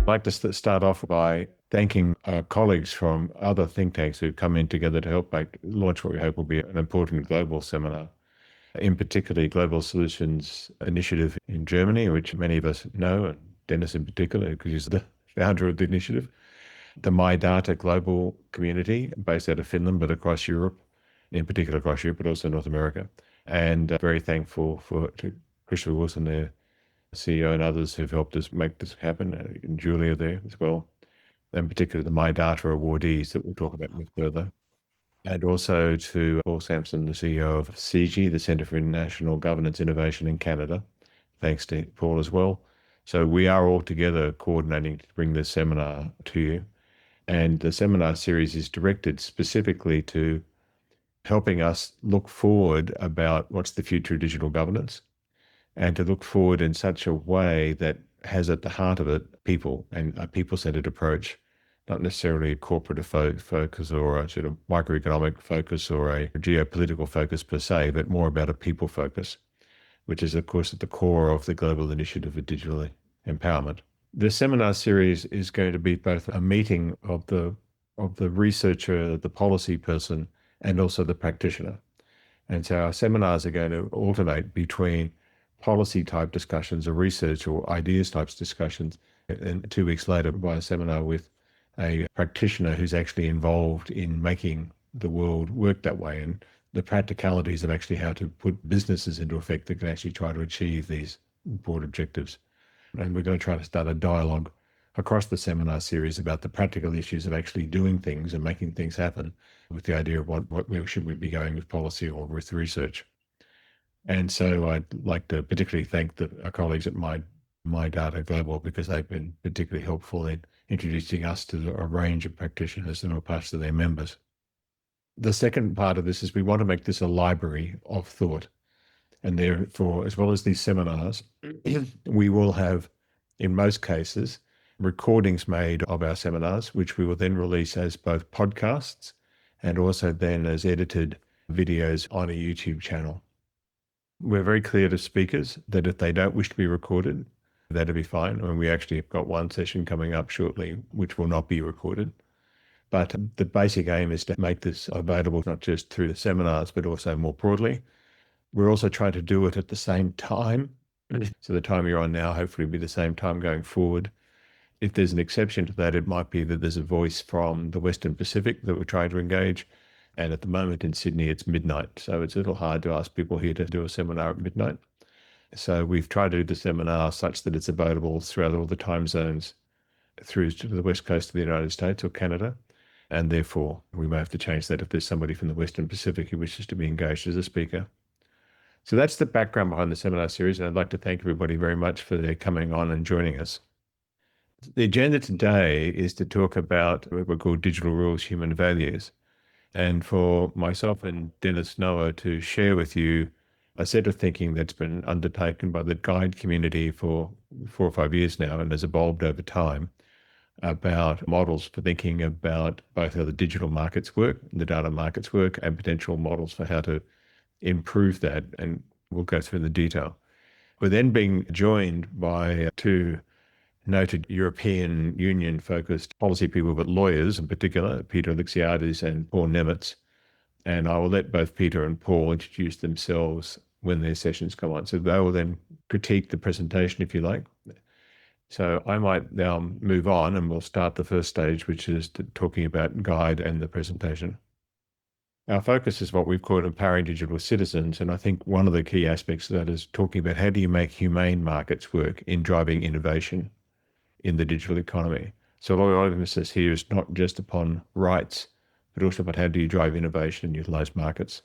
like to start off by thanking our colleagues from other think tanks who've come in together to help launch what we hope will be an important global seminar. In particular, Global Solutions Initiative in Germany, which many of us know, and Dennis in particular, because he's the founder of the initiative. The My Data global community based out of Finland, but across Europe, in particular across Europe, but also North America. And very thankful to Christopher Wilson, their CEO, and others who've helped us make this happen, and Julia there as well, and particularly the My Data awardees that we'll talk about further. And also to Paul Sampson, the CEO of CIGI, the Centre for International Governance Innovation in Canada. Thanks to Paul as well. So we are all together coordinating to bring this seminar to you. And the seminar series is directed specifically to helping us look forward about what's the future of digital governance, and to look forward in such a way that has at the heart of it people, and a people-centered approach, not necessarily a corporate focus or a sort of microeconomic focus or a geopolitical focus per se, but more about a people focus, which is, of course, at the core of the global initiative of digital empowerment. The seminar series is going to be both a meeting of the researcher, the policy person, and also the practitioner. And so our seminars are going to alternate between policy type discussions or research or ideas types discussions, and 2 weeks later by a seminar with a practitioner who's actually involved in making the world work that way, and the practicalities of actually how to put businesses into effect that can actually try to achieve these broad objectives. And we're going to try to start a dialogue across the seminar series about the practical issues of actually doing things and making things happen, with the idea of where should we be going with policy or with research. And so I'd like to particularly thank our colleagues at My Data Global, because they've been particularly helpful in introducing us to a range of practitioners and all parts of their members. The second part of this is we want to make this a library of thought. And therefore, as well as these seminars, we will have, in most cases, recordings made of our seminars, which we will then release as both podcasts and also then as edited videos on a YouTube channel. We're very clear to speakers that if they don't wish to be recorded, that'll be fine. And we actually have got one session coming up shortly, which will not be recorded. But the basic aim is to make this available not just through the seminars, but also more broadly. We're also trying to do it at the same time. So the time you're on now, hopefully will be the same time going forward. If there's an exception to that, it might be that there's a voice from the Western Pacific that we're trying to engage. And at the moment in Sydney, it's midnight. So it's a little hard to ask people here to do a seminar at midnight. So we've tried to do the seminar such that it's available throughout all the time zones through to the west coast of the United States or Canada. And therefore, we may have to change that if there's somebody from the Western Pacific who wishes to be engaged as a speaker. So that's the background behind the seminar series. And I'd like to thank everybody very much for their coming on and joining us. The agenda today is to talk about what we call digital rules, human values. And for myself and Dennis Noah to share with you a set of thinking that's been undertaken by the GIDE community for 4 or 5 years now and has evolved over time, about models for thinking about both how the digital markets work, the data markets work, and potential models for how to improve that. And we'll go through the detail. We're then being joined by 2 noted European Union-focused policy people, but lawyers in particular, Peter Alexiades and Paul Nemitz. And I will let both Peter and Paul introduce themselves when their sessions come on. So they will then critique the presentation, if you like. So I might now move on and we'll start the first stage, which is talking about GIDE and the presentation. Our focus is what we've called empowering digital citizens. And I think one of the key aspects of that is talking about how do you make humane markets work in driving innovation in the digital economy. So a lot of emphasis here is not just upon rights, but also about how do you drive innovation and utilize markets.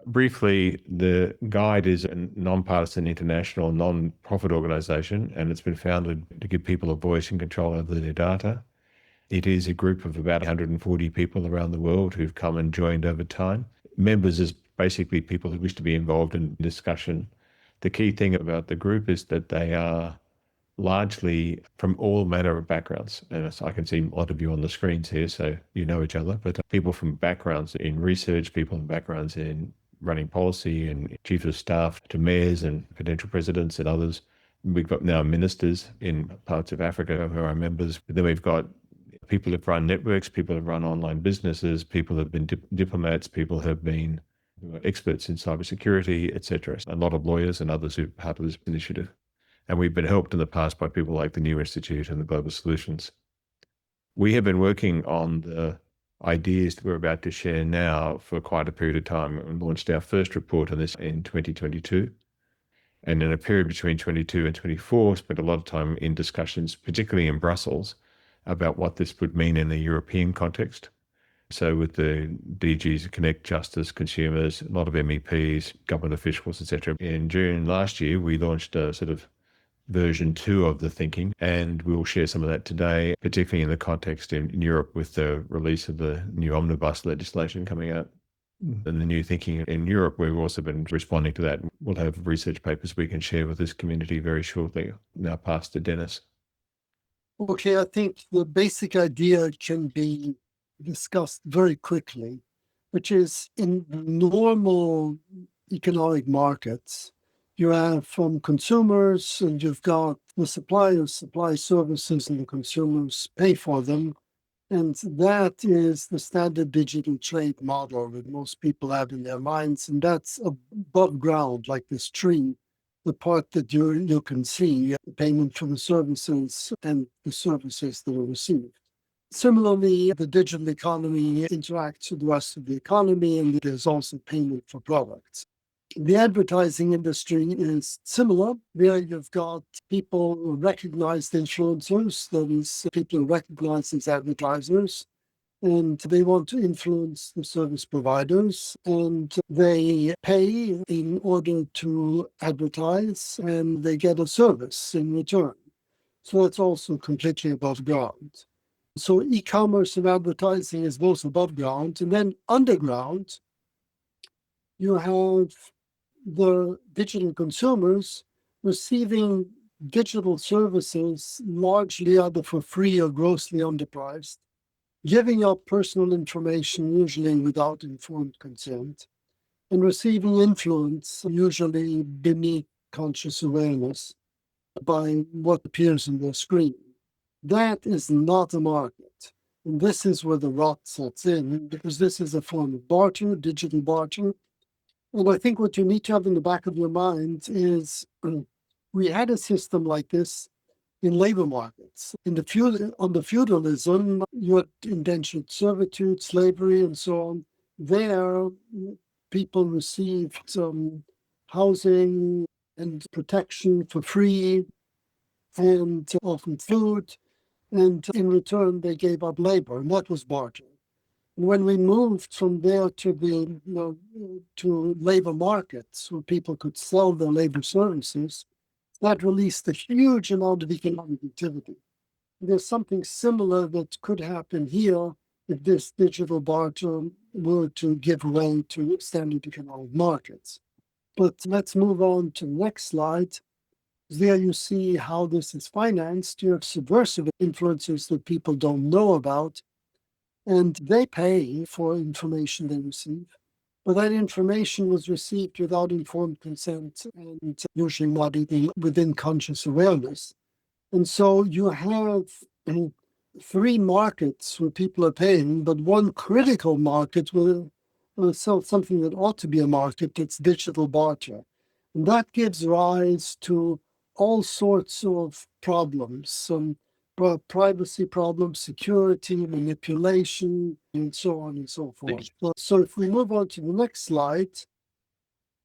Briefly, the GIDE is a nonpartisan international non-profit organization, and it's been founded to give people a voice and control over their data. It is a group of about 140 people around the world who've come and joined over time. Members is basically people who wish to be involved in discussion. The key thing about the group is that they are largely from all manner of backgrounds. And I can see a lot of you on the screens here, so you know each other, but people from backgrounds in research, people from backgrounds in running policy and chief of staff to mayors and potential presidents and others, We've got now ministers in parts of Africa who are members. But then we've got people who've run networks, people who've run online businesses, people who've been diplomats, people who've been experts in cybersecurity, etc. A lot of lawyers and others who are part of this initiative. And we've been helped in the past by people like the New Institute and the Global Solutions. We have been working on the ideas that we're about to share now for quite a period of time, and launched our first report on this in 2022. And in a period between 22 and 24, spent a lot of time in discussions, particularly in Brussels, about what this would mean in a European context. So with the DGs, Connect, Justice, Consumers, a lot of MEPs, government officials, etc. In June last year, we launched a sort of version 2 of the thinking, and we'll share some of that today, particularly in the context in Europe with the release of the new omnibus legislation coming out. And the new thinking in Europe, we've also been responding to that. We'll have research papers we can share with this community very shortly. Now pass to Dennis. Okay, I think the basic idea can be discussed very quickly, which is in normal economic markets, you have from consumers and you've got the suppliers supply services and the consumers pay for them. And that is the standard digital trade model that most people have in their minds. And that's above ground, like this tree, the part that you can see, the payment for the services and the services that are received. Similarly, the digital economy interacts with the rest of the economy, and there's also payment for products. The advertising industry is similar. There you've got people who recognize influencers, that is, people who recognize as advertisers, and they want to influence the service providers, and they pay in order to advertise, and they get a service in return. So that's also completely above ground. So e-commerce and advertising is both above ground, and then underground, you have the digital consumers receiving digital services largely either for free or grossly underpriced, giving up personal information usually without informed consent, and receiving influence usually beneath conscious awareness by what appears on the screen. That is not a market. And this is where the rot sets in, because this is a form of barter, digital barter. And I think what you need to have in the back of your mind is we had a system like this in labor markets. Under feudalism, you had indentured servitude, slavery, and so on. There, people received housing and protection for free, and often food. And in return, they gave up labor, and that was barter. When we moved from there to to labor markets where people could sell their labor services, that released a huge amount of economic activity. There's something similar that could happen here if this digital barter were to give way to standard economic markets. But let's move on to the next slide. There you see how this is financed. You have subversive influences that people don't know about, and they pay for information they receive. But that information was received without informed consent and usually not even within conscious awareness. And so you have three markets where people are paying, but one critical market will sell something that ought to be a market, it's digital barter. And that gives rise to all sorts of problems, some privacy problems, security, manipulation, and so on and so forth. So if we move on to the next slide,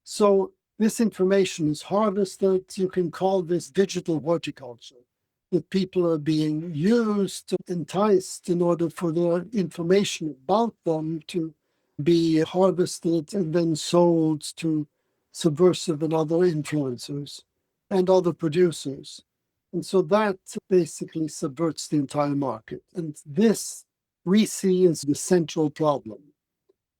so this information is harvested. You can call this digital horticulture, that people are being used, enticed in order for their information about them to be harvested and then sold to subversive and other influencers and other producers. And so that basically subverts the entire market. And this we see as the central problem.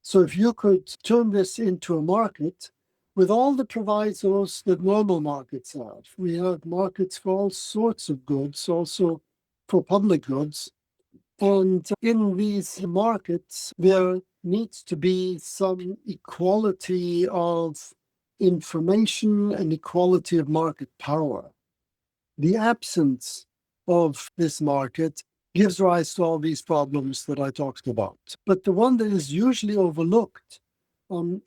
So if you could turn this into a market with all the provisos that normal markets have, we have markets for all sorts of goods, also for public goods. And in these markets, there needs to be some equality of information and equality of market power. The absence of this market gives rise to all these problems that I talked about. But the one that is usually overlooked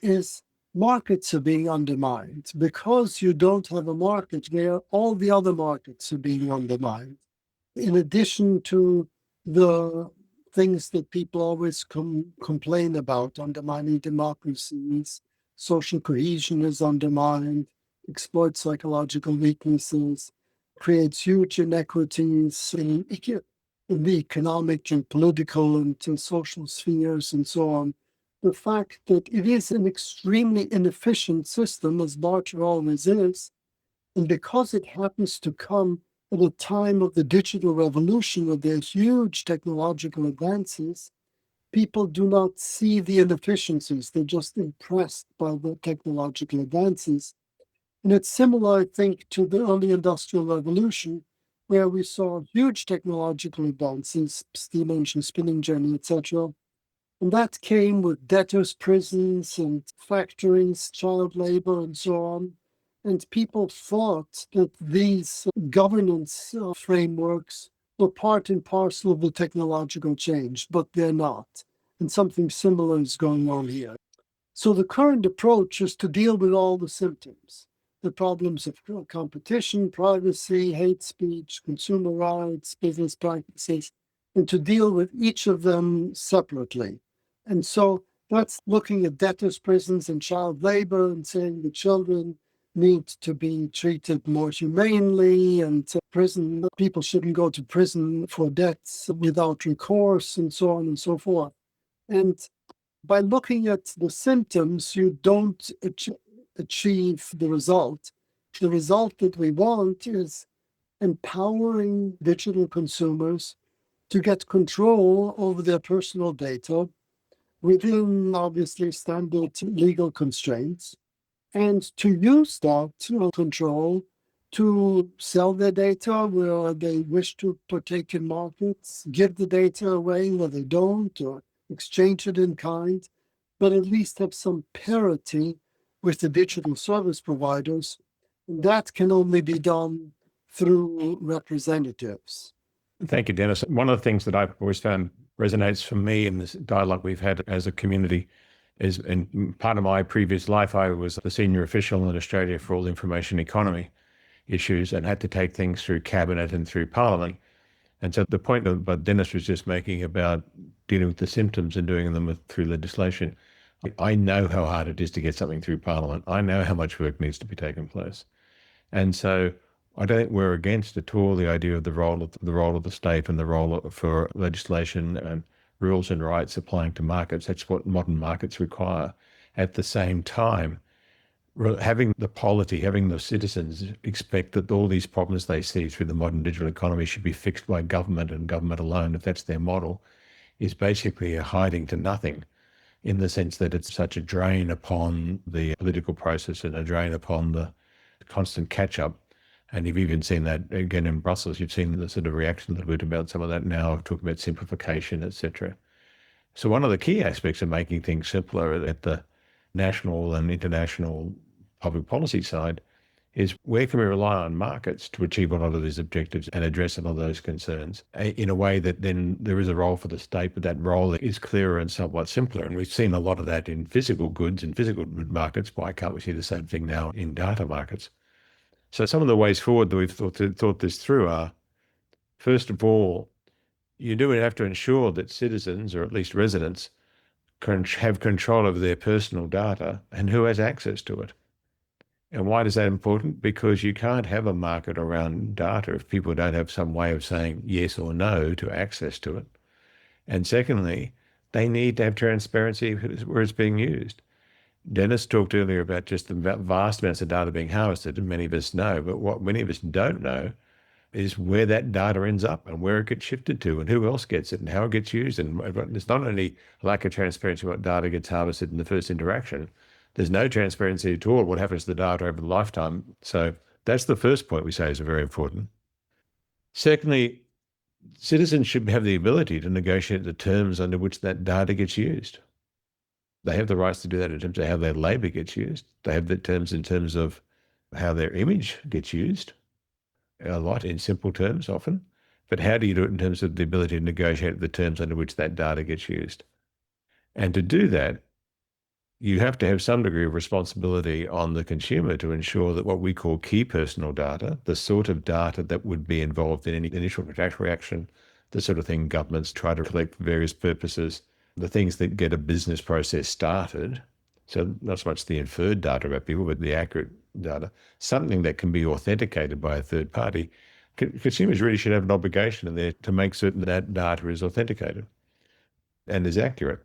is markets are being undermined. Because you don't have a market where all the other markets are being undermined. In addition to the things that people always complain about, undermining democracies, social cohesion is undermined, exploits psychological weaknesses, creates huge inequities in the economic and political and social spheres and so on. The fact that it is an extremely inefficient system, as barter always is, and because it happens to come at a time of the digital revolution where there's huge technological advances, people do not see the inefficiencies. They're just impressed by the technological advances. And it's similar, I think, to the early industrial revolution, where we saw huge technological advances, steam engine, spinning jenny, etc. And that came with debtors' prisons and factories, child labor, and so on. And people thought that these governance frameworks were part and parcel of the technological change, but they're not. And something similar is going on here. So the current approach is to deal with all the symptoms, the problems of competition, privacy, hate speech, consumer rights, business practices, and to deal with each of them separately. And so that's looking at debtors' prisons and child labor and saying the children need to be treated more humanely, and prison people shouldn't go to prison for debts without recourse, and so on and so forth. And by looking at the symptoms, you don't achieve the result. The result that we want is empowering digital consumers to get control over their personal data within obviously standard legal constraints, and to use that control to sell their data where they wish to partake in markets, give the data away where they don't, or exchange it in kind, but at least have some parity with the digital service providers. And that can only be done through representatives. Thank you, Dennis. One of the things that I've always found resonates for me in this dialogue we've had as a community is, in part of my previous life, I was the senior official in Australia for all information economy issues and had to take things through cabinet and through parliament. And so the point that Dennis was just making about dealing with the symptoms and doing them through legislation, I know how hard it is to get something through parliament. I know how much work needs to be taken place. And so I don't think we're against at all the idea of the role of the state and the role for legislation and rules and rights applying to markets. That's what modern markets require. At the same time, having the polity, having the citizens expect that all these problems they see through the modern digital economy should be fixed by government and government alone, if that's their model, is basically a hiding to nothing, in the sense that it's such a drain upon the political process and a drain upon the constant catch-up. And you've even seen that again in Brussels. You've seen the sort of reaction a little bit about some of that now, talking about simplification, etc. So one of the key aspects of making things simpler at the national and international public policy side is, where can we rely on markets to achieve a lot of these objectives and address some of those concerns in a way that then there is a role for the state, but that role is clearer and somewhat simpler. And we've seen a lot of that in physical goods and physical markets. Why can't we see the same thing now in data markets? So some of the ways forward that we've thought this through are, first of all, you do have to ensure that citizens, or at least residents, can have control over their personal data and who has access to it. And why is that important? Because you can't have a market around data if people don't have some way of saying yes or no to access to it. And secondly, they need to have transparency where it's being used. Dennis talked earlier about just the vast amounts of data being harvested, and many of us know, but what many of us don't know is where that data ends up and where it gets shifted to and who else gets it and how it gets used. And there's not only lack of transparency what data gets harvested in the first interaction, there's no transparency at all what happens to the data over the lifetime. So that's the first point we say is very important. Secondly, citizens should have the ability to negotiate the terms under which that data gets used. They have the rights to do that in terms of how their labour gets used. They have the terms in terms of how their image gets used. a lot in simple terms often, but how do you do it in terms of the ability to negotiate the terms under which that data gets used? And to do that, you have to have some degree of responsibility on the consumer to ensure that what we call key personal data, the sort of data that would be involved in any initial contractual reaction, the sort of thing governments try to collect for various purposes, the things that get a business process started. So not so much the inferred data about people, but the accurate data, something that can be authenticated by a third party. Consumers really should have an obligation in there to make certain that data is authenticated and is accurate.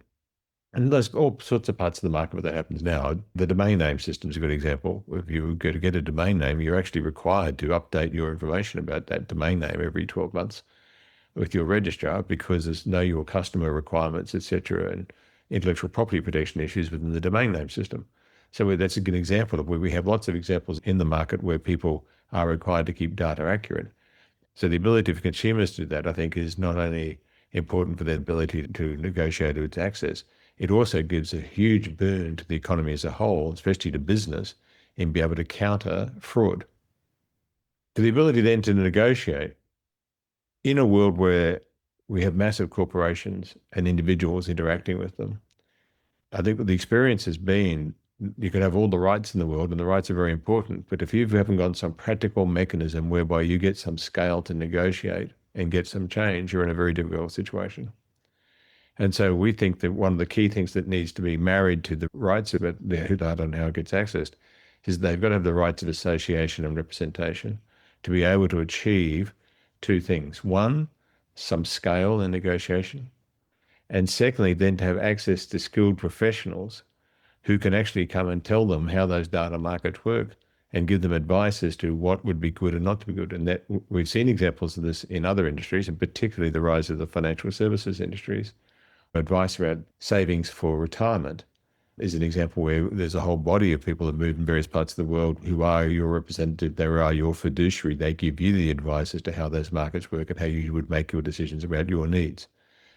And there's all sorts of parts of the market where that happens now. The domain name system is a good example. If you go to get a domain name, you're actually required to update your information about that domain name every 12 months with your registrar because there's know your customer requirements, etc., and intellectual property protection issues within the domain name system. So that's a good example of where we have lots of examples in the market where people are required to keep data accurate. So the ability for consumers to do that, I think, is not only important for their ability to negotiate its access, it also gives a huge boon to the economy as a whole, especially to business, in being able to counter fraud. So the ability then to negotiate in a world where we have massive corporations and individuals interacting with them, I think what the experience has been, you can have all the rights in the world, and the rights are very important, but if you haven't got some practical mechanism whereby you get some scale to negotiate and get some change, you're in a very difficult situation. And so we think that one of the key things that needs to be married to the rights of it, the data and how it gets accessed, is they've got to have the rights of association and representation to be able to achieve two things. One, some scale in negotiation. And secondly, then to have access to skilled professionals who can actually come and tell them how those data markets work and give them advice as to what would be good and not to be good. And that we've seen examples of this in other industries, and particularly the rise of the financial services industries. Advice around savings for retirement is an example where there's a whole body of people that move in various parts of the world who are your representative, they are your fiduciary. They give you the advice as to how those markets work and how you would make your decisions about your needs.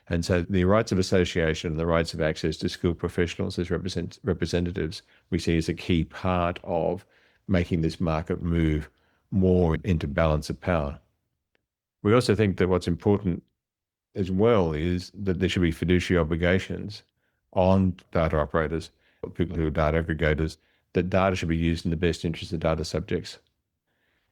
And so the rights of association and the rights of access to skilled professionals as representatives, we see as a key part of making this market move more into balance of power. We also think that what's important as well is that there should be fiduciary obligations on data operators, people who are data aggregators, that data should be used in the best interest of data subjects.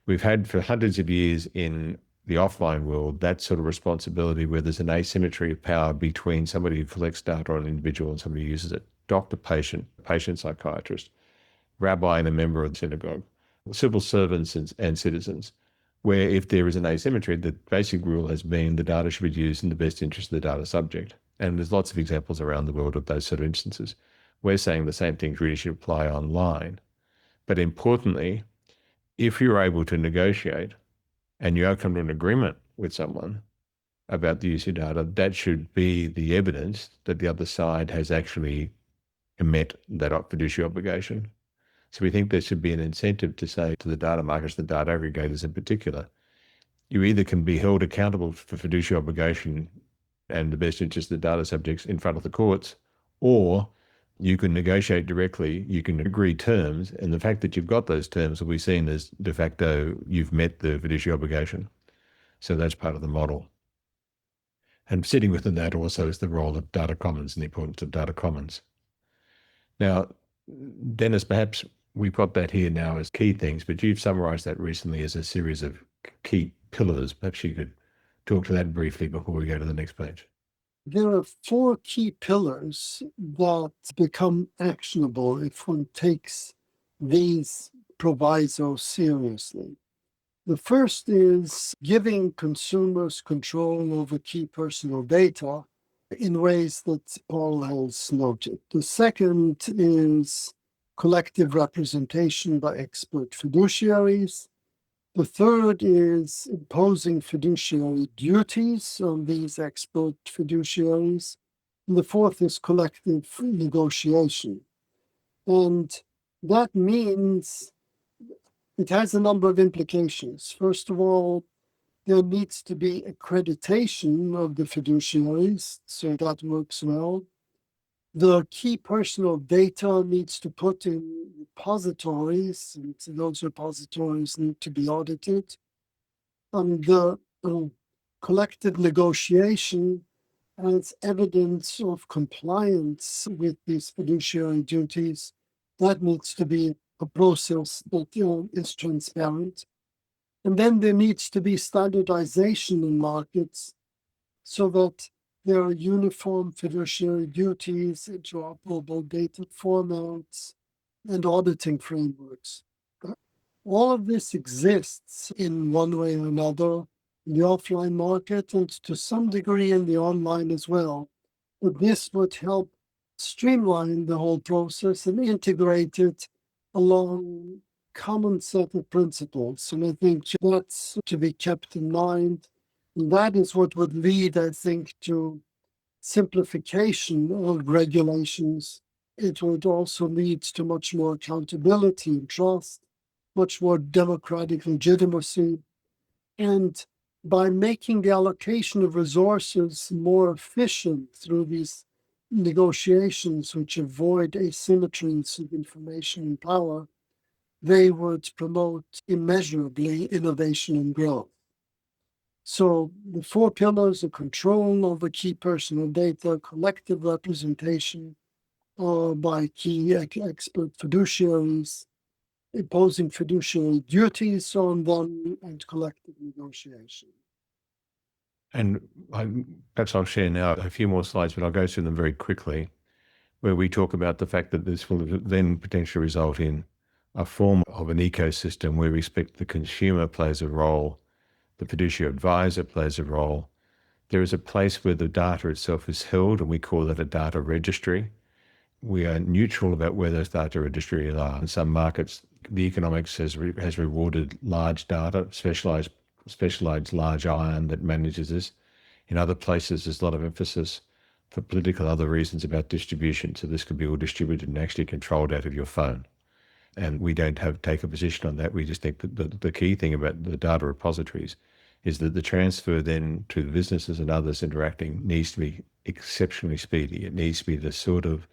We've had for hundreds of years in the offline world that sort of responsibility where there's an asymmetry of power between somebody who collects data on an individual and somebody who uses it. Doctor, patient, psychiatrist, rabbi and a member of the synagogue, civil servants and citizens, where if there is an asymmetry, the basic rule has been the data should be used in the best interest of the data subject. And there's lots of examples around the world of those sort of instances. We're saying the same things really should apply online. But importantly, if you're able to negotiate and you come to an agreement with someone about the use of data, that should be the evidence that the other side has actually met that fiduciary obligation. So we think there should be an incentive to say to the data markets, the data aggregators in particular, you either can be held accountable for fiduciary obligation and the best interest of the data subjects in front of the courts, or you can negotiate directly, you can agree terms, and the fact that you've got those terms will be seen as de facto you've met the fiduciary obligation. So that's part of the model. And sitting within that also is the role of data commons and the importance of data commons. Now, Dennis, perhaps we've got that here now as key things, but you've summarized that recently as a series of key pillars. Perhaps you could talk to that briefly before we go to the next page. There are four key pillars that become actionable if one takes these provisos seriously. The first is giving consumers control over key personal data in ways that Paul has noted. The second is collective representation by expert fiduciaries. The third is imposing fiduciary duties on these expert fiduciaries. And the fourth is collective negotiation. And that means it has a number of implications. First of all, there needs to be accreditation of the fiduciaries, so that works well. The key personal data needs to put in repositories, and those repositories need to be audited. the collective negotiation as evidence of compliance with these fiduciary duties, that needs to be a process that is transparent. And then there needs to be standardization in markets so that there are uniform fiduciary duties, interoperable data formats, and auditing frameworks. All of this exists in one way or another in the offline market and to some degree in the online as well. But this would help streamline the whole process and integrate it along common set of principles. And I think that's to be kept in mind. And that is what would lead, I think, to simplification of regulations. It would also lead to much more accountability and trust, much more democratic legitimacy. And by making the allocation of resources more efficient through these negotiations, which avoid asymmetries of information and power, they would promote immeasurably innovation and growth. So the four pillars are control over key personal data, collective representation by key expert fiduciaries, imposing fiduciary duties on them, and collective negotiation. And perhaps I'll share now a few more slides, but I'll go through them very quickly, where we talk about the fact that this will then potentially result in a form of an ecosystem where we expect the consumer plays a role, the fiduciary advisor plays a role. There is a place where the data itself is held, and we call that a data registry. We are neutral about where those data registries are. In some markets, the economics has rewarded large data, specialized large iron that manages this. In other places, there's a lot of emphasis for political other reasons about distribution. So this could be all distributed and actually controlled out of your phone. And we don't take a position on that. We just think that the key thing about the data repositories is that the transfer then to the businesses and others interacting needs to be exceptionally speedy. It needs to be the sort of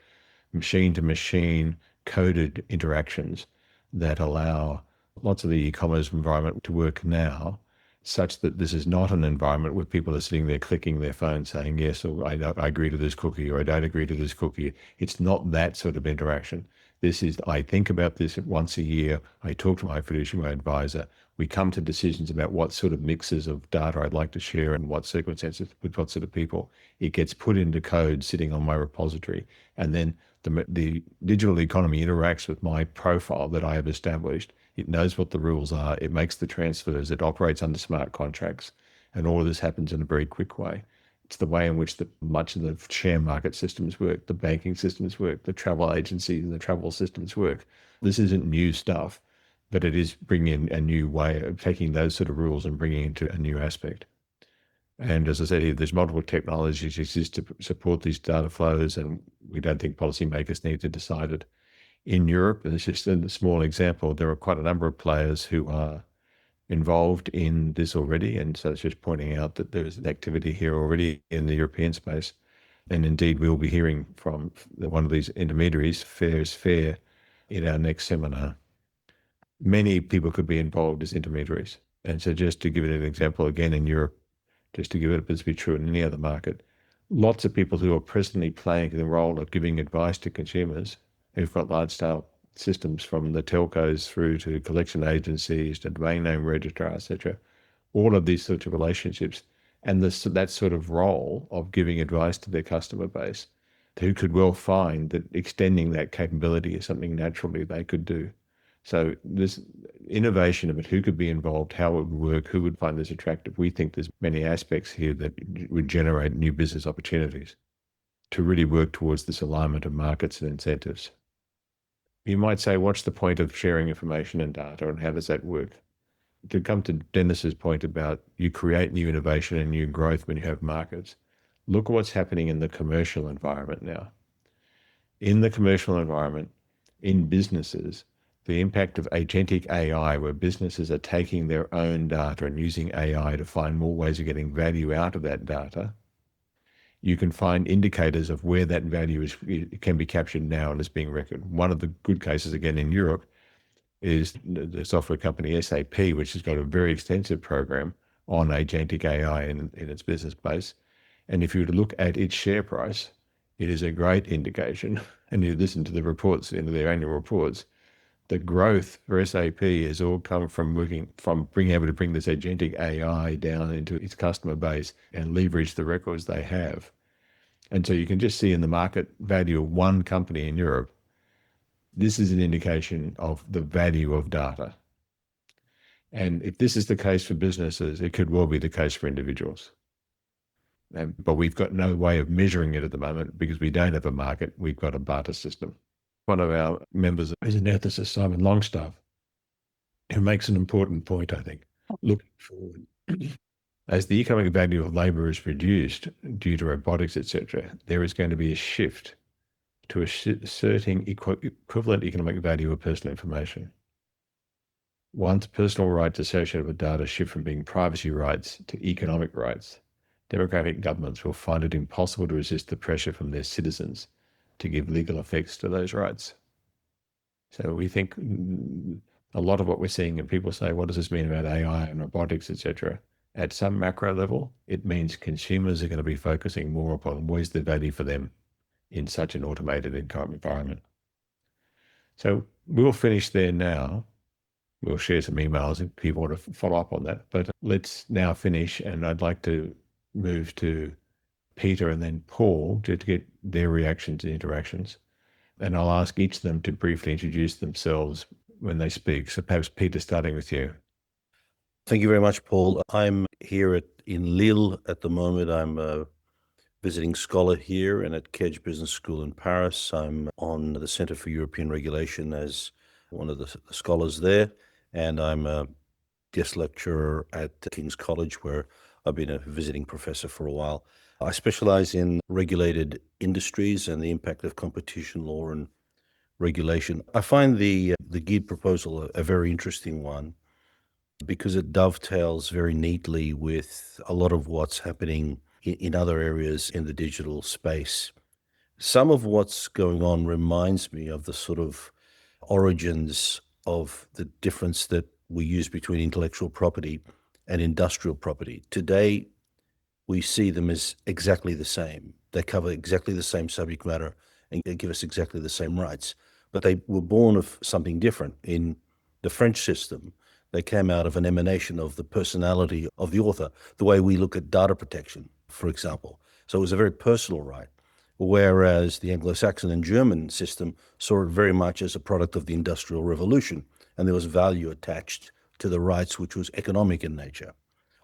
machine-to-machine coded interactions that allow lots of the e-commerce environment to work now, such that this is not an environment where people are sitting there clicking their phone saying, yes, or I agree to this cookie, or I don't agree to this cookie. It's not that sort of interaction. This is, I think about this once a year. I talk to my fiduciary advisor. We come to decisions about what sort of mixes of data I'd like to share and what circumstances with what sort of people. It gets put into code sitting on my repository. And then the digital economy interacts with my profile that I have established. It knows what the rules are. It makes the transfers. It operates under smart contracts. And all of this happens in a very quick way. It's the way in which much of the share market systems work, the banking systems work, the travel agencies and the travel systems work. This isn't new stuff, but it is bringing a new way of taking those sort of rules and bringing it into a new aspect. And as I said here, there's multiple technologies exist to support these data flows, and we don't think policymakers need to decide it. In Europe, and it's just a small example, there are quite a number of players who are involved in this already. And so it's just pointing out that there is an activity here already in the European space. And indeed, we'll be hearing from one of these intermediaries, Fair is Fair, in our next seminar. Many people could be involved as intermediaries. And so just to give it an example, again, in Europe, just to give it to be true in any other market, lots of people who are presently playing the role of giving advice to consumers who've got large-scale systems from the telcos through to collection agencies to domain name registrar, etc. All of these sorts of relationships and that sort of role of giving advice to their customer base, who could well find that extending that capability is something naturally they could do. So this innovation of it, who could be involved, how it would work, who would find this attractive, we think there's many aspects here that would generate new business opportunities to really work towards this alignment of markets and incentives. You might say, what's the point of sharing information and data, and how does that work? To come to Dennis's point about you create new innovation and new growth when you have markets, look what's happening in the commercial environment now. In the commercial environment, in businesses, the impact of agentic AI, where businesses are taking their own data and using AI to find more ways of getting value out of that data, you can find indicators of where that value can be captured now and is being reckoned. One of the good cases, again, in Europe is the software company SAP, which has got a very extensive program on agentic AI in its business base. And if you were to look at its share price, it is a great indication. And you listen to the reports, their annual reports, the growth for SAP has all come from being able to bring this agentic AI down into its customer base and leverage the records they have. And so you can just see in the market value of one company in Europe, this is an indication of the value of data. And if this is the case for businesses, it could well be the case for individuals. But we've got no way of measuring it at the moment because we don't have a market. We've got a barter system. One of our members is an ethicist, Simon Longstaff, who makes an important point, I think. Looking forward, as the economic value of labour is reduced due to robotics, etc., there is going to be a shift to asserting equivalent economic value of personal information. Once personal rights associated with data shift from being privacy rights to economic rights, democratic governments will find it impossible to resist the pressure from their citizens to give legal effects to those rights. So we think a lot of what we're seeing, and people say, what does this mean about AI and robotics, etc.? At some macro level, it means consumers are going to be focusing more upon where's the value for them in such an automated environment. So we'll finish there now. We'll share some emails if people want to follow up on that. But let's now finish, and I'd like to move to Peter and then Paul to get their reactions and interactions. And I'll ask each of them to briefly introduce themselves when they speak. So perhaps Peter, starting with you. Thank you very much, Paul. I'm here in Lille at the moment. I'm a visiting scholar here and at Kiel Business School in Paris. I'm on the Center for European Regulation as one of the scholars there, and I'm a guest lecturer at King's College, where I've been a visiting professor for a while. I specialize in regulated industries and the impact of competition law and regulation. I find the GIDE proposal a very interesting one because it dovetails very neatly with a lot of what's happening in other areas in the digital space. Some of what's going on reminds me of the sort of origins of the difference that we use between intellectual property and industrial property. Today, we see them as exactly the same. They cover exactly the same subject matter and they give us exactly the same rights. But they were born of something different. In the French system, they came out of an emanation of the personality of the author, the way we look at data protection, for example. So it was a very personal right, whereas the Anglo-Saxon and German system saw it very much as a product of the Industrial Revolution, and there was value attached to the rights, which was economic in nature.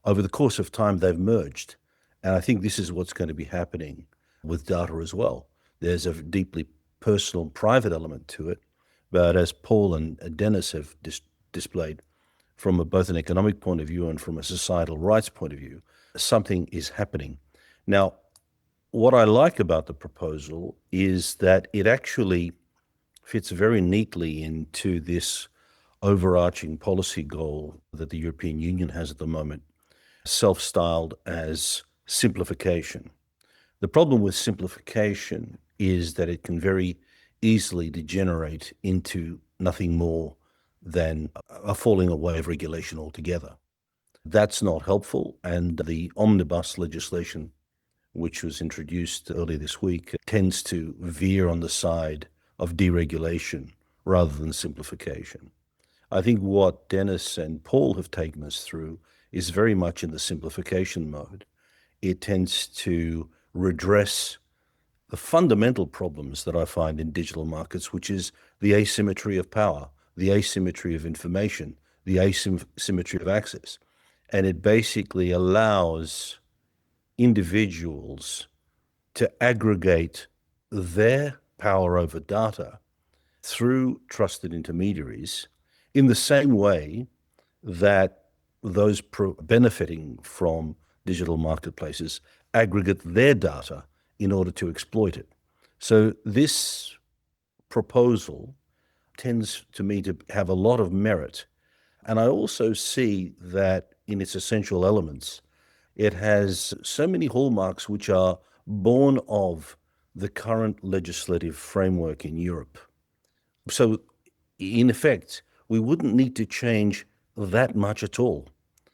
Over the course of time, they've merged, and I think this is what's going to be happening with data as well. There's a deeply personal, private element to it, but as Paul and Dennis have displayed, from both an economic point of view and from a societal rights point of view, something is happening. Now, what I like about the proposal is that it actually fits very neatly into this overarching policy goal that the European Union has at the moment, self-styled as simplification. The problem with simplification is that it can very easily degenerate into nothing more than a falling away of regulation altogether. That's not helpful, and the omnibus legislation, which was introduced earlier this week, tends to veer on the side of deregulation rather than simplification. I think what Dennis and Paul have taken us through is very much in the simplification mode. It tends to redress the fundamental problems that I find in digital markets, which is the asymmetry of power, the asymmetry of information, the asymmetry of access. And it basically allows individuals to aggregate their power over data through trusted intermediaries in the same way that those benefiting from digital marketplaces aggregate their data in order to exploit it. So this proposal tends to me to have a lot of merit. And I also see that in its essential elements, it has so many hallmarks which are born of the current legislative framework in Europe. So in effect, we wouldn't need to change that much at all.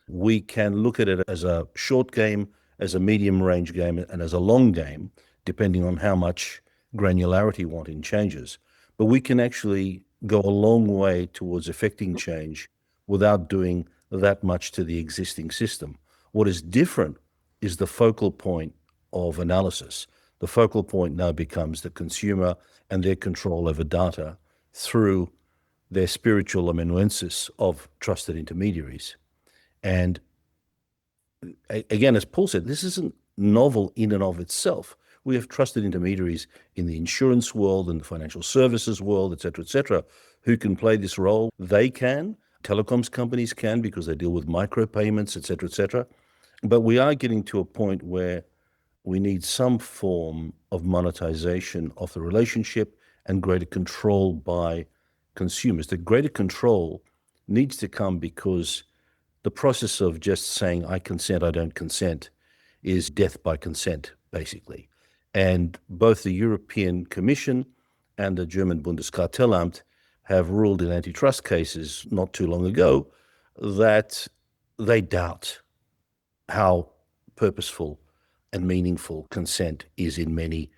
We can look at it as a short game, as a medium range game, and as a long game, depending on how much granularity you want in changes. But we can actually go a long way towards effecting change without doing that much to the existing system. What is different is the focal point of analysis. The focal point now becomes the consumer and their control over data through their spiritual amanuensis of trusted intermediaries. And again, as Paul said, this isn't novel in and of itself. We have trusted intermediaries in the insurance world and the financial services world, et cetera, who can play this role. They can, telecoms companies can, because they deal with micropayments, et cetera. But we are getting to a point where we need some form of monetization of the relationship and greater control by consumers. The greater control needs to come because the process of just saying, I consent, I don't consent, is death by consent, basically. And both the European Commission and the German Bundeskartellamt have ruled in antitrust cases not too long ago that they doubt how purposeful and meaningful consent is in many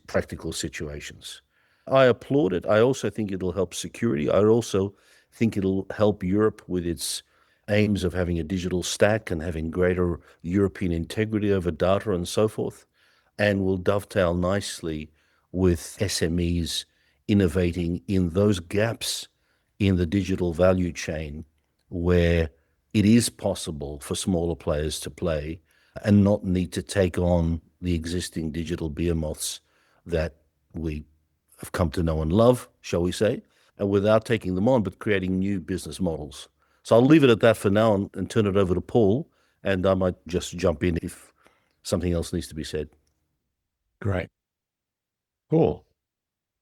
practical situations. I applaud it. I also think it'll help security. I also think it'll help Europe with its aims of having a digital stack and having greater European integrity over data and so forth, and will dovetail nicely with SMEs innovating in those gaps in the digital value chain where it is possible for smaller players to play and not need to take on the existing digital behemoths that we have come to know and love, shall we say, and without taking them on, but creating new business models. So I'll leave it at that for now and turn it over to Paul, and I might just jump in if something else needs to be said. Great. Paul.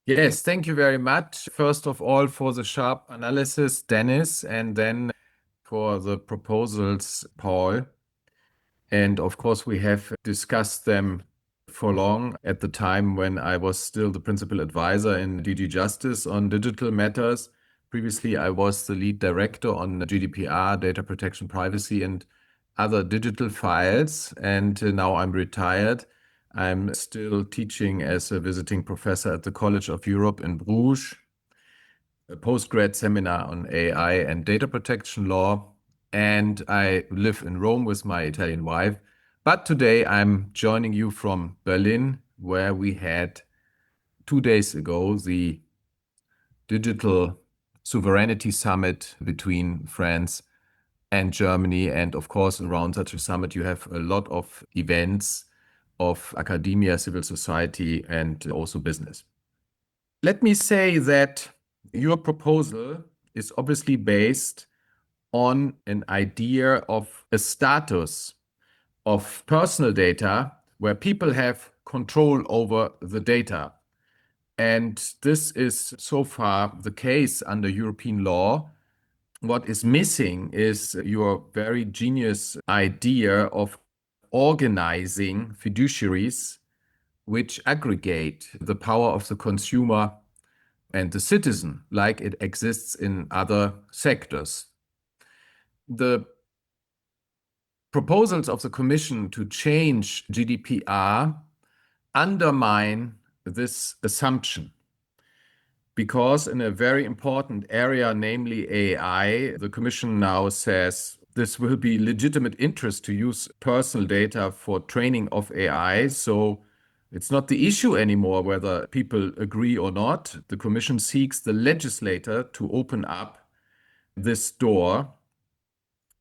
Yes, thank you very much. First of all, for the sharp analysis, Dennis, and then for the proposals, Paul. And of course, we have discussed them for long at the time when I was still the principal advisor in DG Justice on digital matters. Previously, I was the lead director on GDPR, data protection, privacy, and other digital files. And now I'm retired. I'm still teaching as a visiting professor at the College of Europe in Bruges, a postgrad seminar on AI and data protection law. And I live in Rome with my Italian wife. But today I'm joining you from Berlin, where we had 2 days ago the Digital Sovereignty Summit between France and Germany. And of course, around such a summit, you have a lot of events of academia, civil society, and also business. Let me say that your proposal is obviously based on an idea of a status of personal data where people have control over the data. And this is so far the case under European law. What is missing is your very genius idea of organizing fiduciaries which aggregate the power of the consumer and the citizen like it exists in other sectors. The proposals of the Commission to change GDPR undermine this assumption, because in a very important area, namely AI, the Commission now says this will be legitimate interest to use personal data for training of AI. So it's not the issue anymore whether people agree or not. The Commission seeks the legislator to open up this door.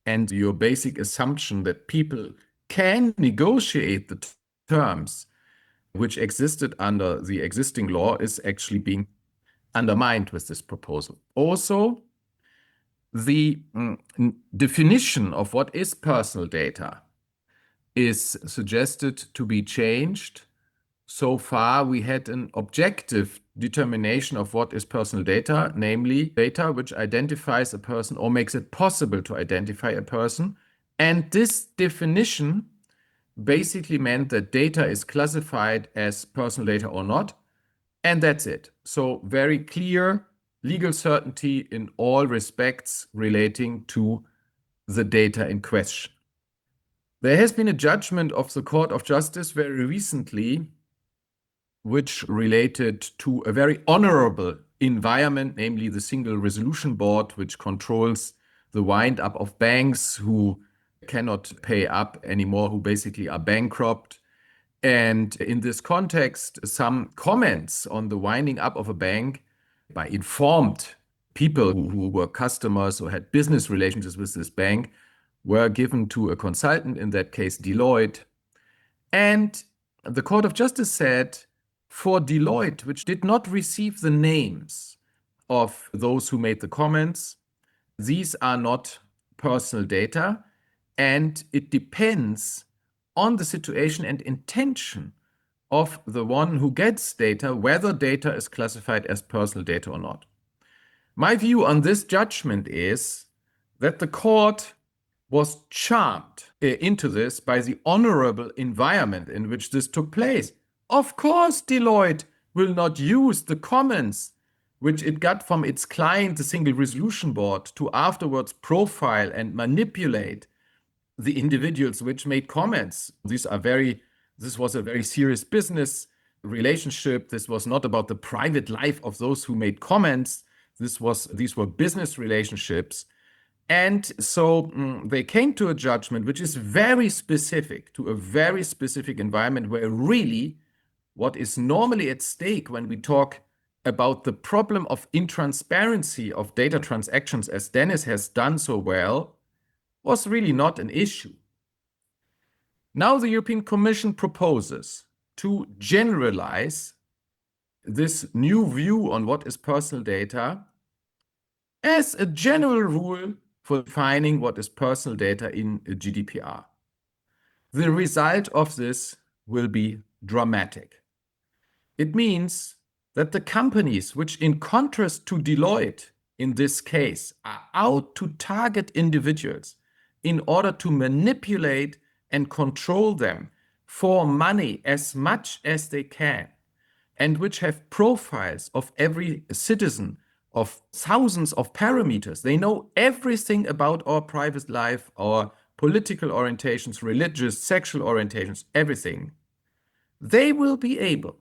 And your basic assumption that people can negotiate the terms which existed under the existing law is actually being undermined with this proposal. Also, the definition of what is personal data is suggested to be changed. So far, we had an objective determination of what is personal data, namely data which identifies a person or makes it possible to identify a person. And this definition basically meant that data is classified as personal data or not, and that's it. So very clear legal certainty in all respects relating to the data in question. There has been a judgment of the Court of Justice very recently, which related to a very honorable environment, namely the Single Resolution Board, which controls the wind-up of banks who cannot pay up anymore, who basically are bankrupt. And in this context, some comments on the winding up of a bank by informed people who were customers or had business relationships with this bank were given to a consultant, in that case Deloitte. And the Court of Justice said, for Deloitte, which did not receive the names of those who made the comments, these are not personal data, and it depends on the situation and intention of the one who gets data, whether data is classified as personal data or not. My view on this judgment is that the court was charmed into this by the honorable environment in which this took place. Of course, Deloitte will not use the comments which it got from its client, the Single Resolution Board, to afterwards profile and manipulate the individuals which made comments. This was a very serious business relationship. This was not about the private life of those who made comments. These were business relationships. And so they came to a judgment which is very specific to a very specific environment where really what is normally at stake when we talk about the problem of intransparency of data transactions, as Dennis has done so well, was really not an issue. Now the European Commission proposes to generalize this new view on what is personal data as a general rule for defining what is personal data in GDPR. The result of this will be dramatic. It means that the companies which, in contrast to Deloitte in this case, are out to target individuals in order to manipulate and control them for money as much as they can, and which have profiles of every citizen of thousands of parameters. They know everything about our private life, our political orientations, religious, sexual orientations, everything. They will be able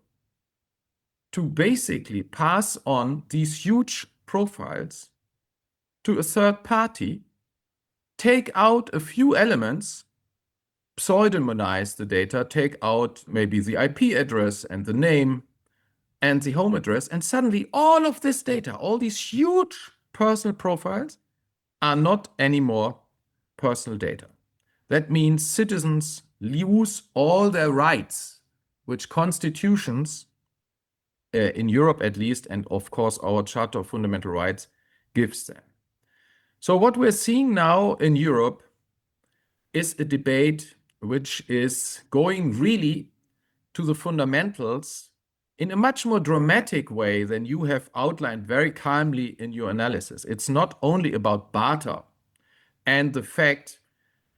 to basically pass on these huge profiles to a third party, take out a few elements, pseudonymize the data, take out maybe the IP address and the name and the home address, and suddenly all of this data, all these huge personal profiles, are not anymore personal data. That means citizens lose all their rights, which constitutions, in Europe at least, and of course our Charter of Fundamental Rights, gives them. So what we're seeing now in Europe is a debate which is going really to the fundamentals in a much more dramatic way than you have outlined very calmly in your analysis. It's not only about barter and the fact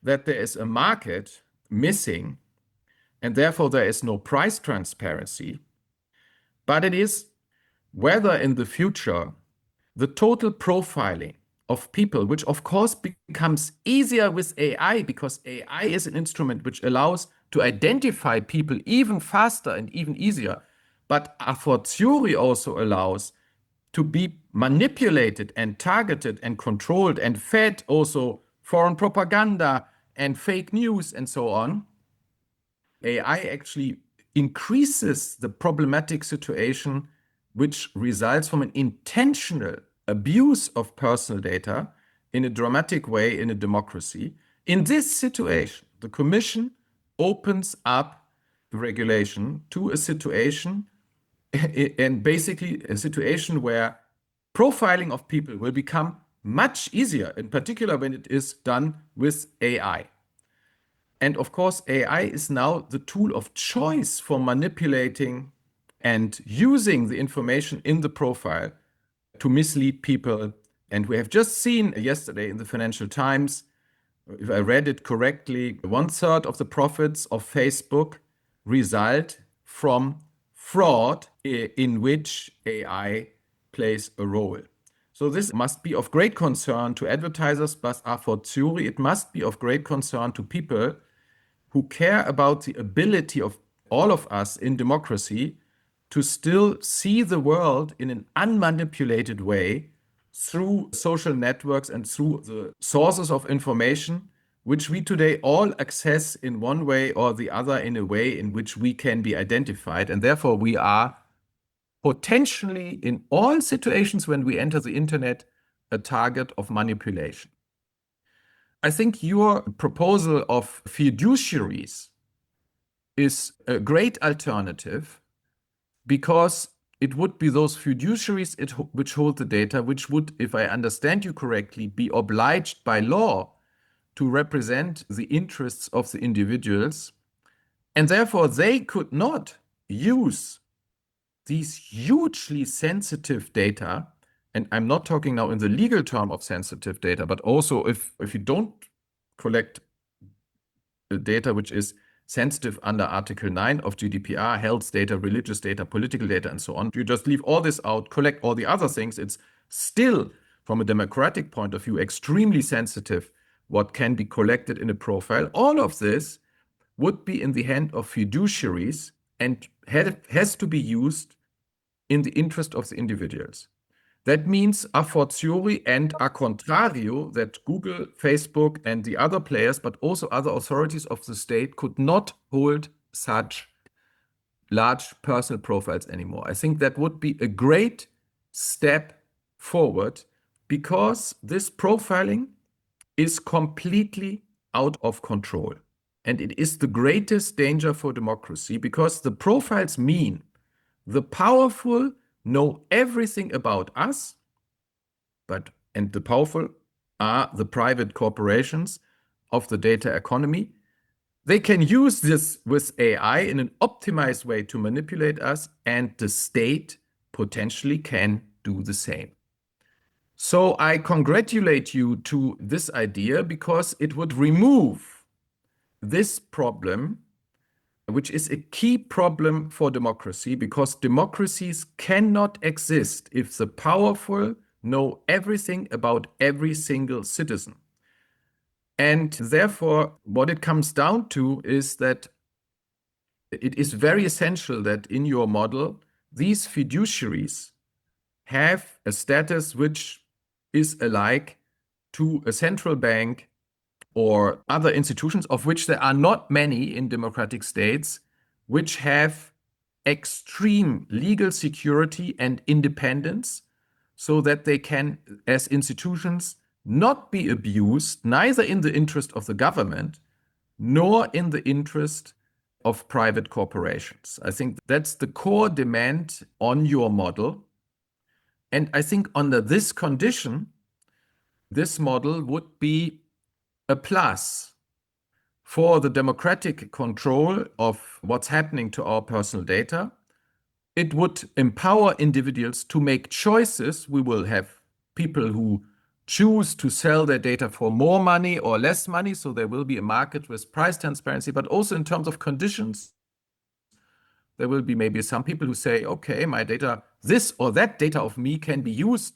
that there is a market missing and therefore there is no price transparency, but it is whether in the future the total profiling of people, which of course becomes easier with AI, because AI is an instrument which allows to identify people even faster and even easier, but a fortiori also allows to be manipulated and targeted and controlled and fed also foreign propaganda and fake news and so on. AI actually increases the problematic situation which results from an intentional abuse of personal data in a dramatic way in a democracy. In this situation, the Commission opens up the regulation to a situation and basically a situation where profiling of people will become much easier, in particular when it is done with AI. And of course, AI is now the tool of choice for manipulating and using the information in the profile to mislead people. And we have just seen yesterday in the Financial Times, if I read it correctly, 1/3 of the profits of Facebook result from fraud in which AI plays a role. So this must be of great concern to advertisers, but a fortiori, it must be of great concern to people who care about the ability of all of us in democracy to still see the world in an unmanipulated way through social networks and through the sources of information, which we today all access in one way or the other in a way in which we can be identified. And therefore, we are potentially, in all situations when we enter the internet, a target of manipulation. I think your proposal of fiduciaries is a great alternative, because it would be those fiduciaries which hold the data, which would, if I understand you correctly, be obliged by law to represent the interests of the individuals. And therefore, they could not use these hugely sensitive data. And I'm not talking now in the legal term of sensitive data, but also if you don't collect the data which is sensitive under Article 9 of GDPR, health data, religious data, political data, and so on. You just leave all this out, collect all the other things. It's still, from a democratic point of view, extremely sensitive what can be collected in a profile. All of this would be in the hand of fiduciaries and has to be used in the interest of the individuals. That means a fortiori and a contrario that Google, Facebook, and the other players, but also other authorities of the state, could not hold such large personal profiles anymore. I think that would be a great step forward, because this profiling is completely out of control. And it is the greatest danger for democracy, because the profiles mean the powerful know everything about us, and the powerful are the private corporations of the data economy. They can use this with AI in an optimized way to manipulate us, and the state potentially can do the same. So I congratulate you to this idea, because it would remove this problem, which is a key problem for democracy, because democracies cannot exist if the powerful know everything about every single citizen. And therefore, what it comes down to is that it is very essential that in your model, these fiduciaries have a status which is alike to a central bank or other institutions, of which there are not many in democratic states, which have extreme legal security and independence, so that they can, as institutions, not be abused, neither in the interest of the government, nor in the interest of private corporations. I think that's the core demand on your model. And I think under this condition, this model would be a plus for the democratic control of what's happening to our personal data. It would empower individuals to make choices. We will have people who choose to sell their data for more money or less money, so there will be a market with price transparency, but also in terms of conditions. There will be maybe some people who say, okay, my data, this or that data of me can be used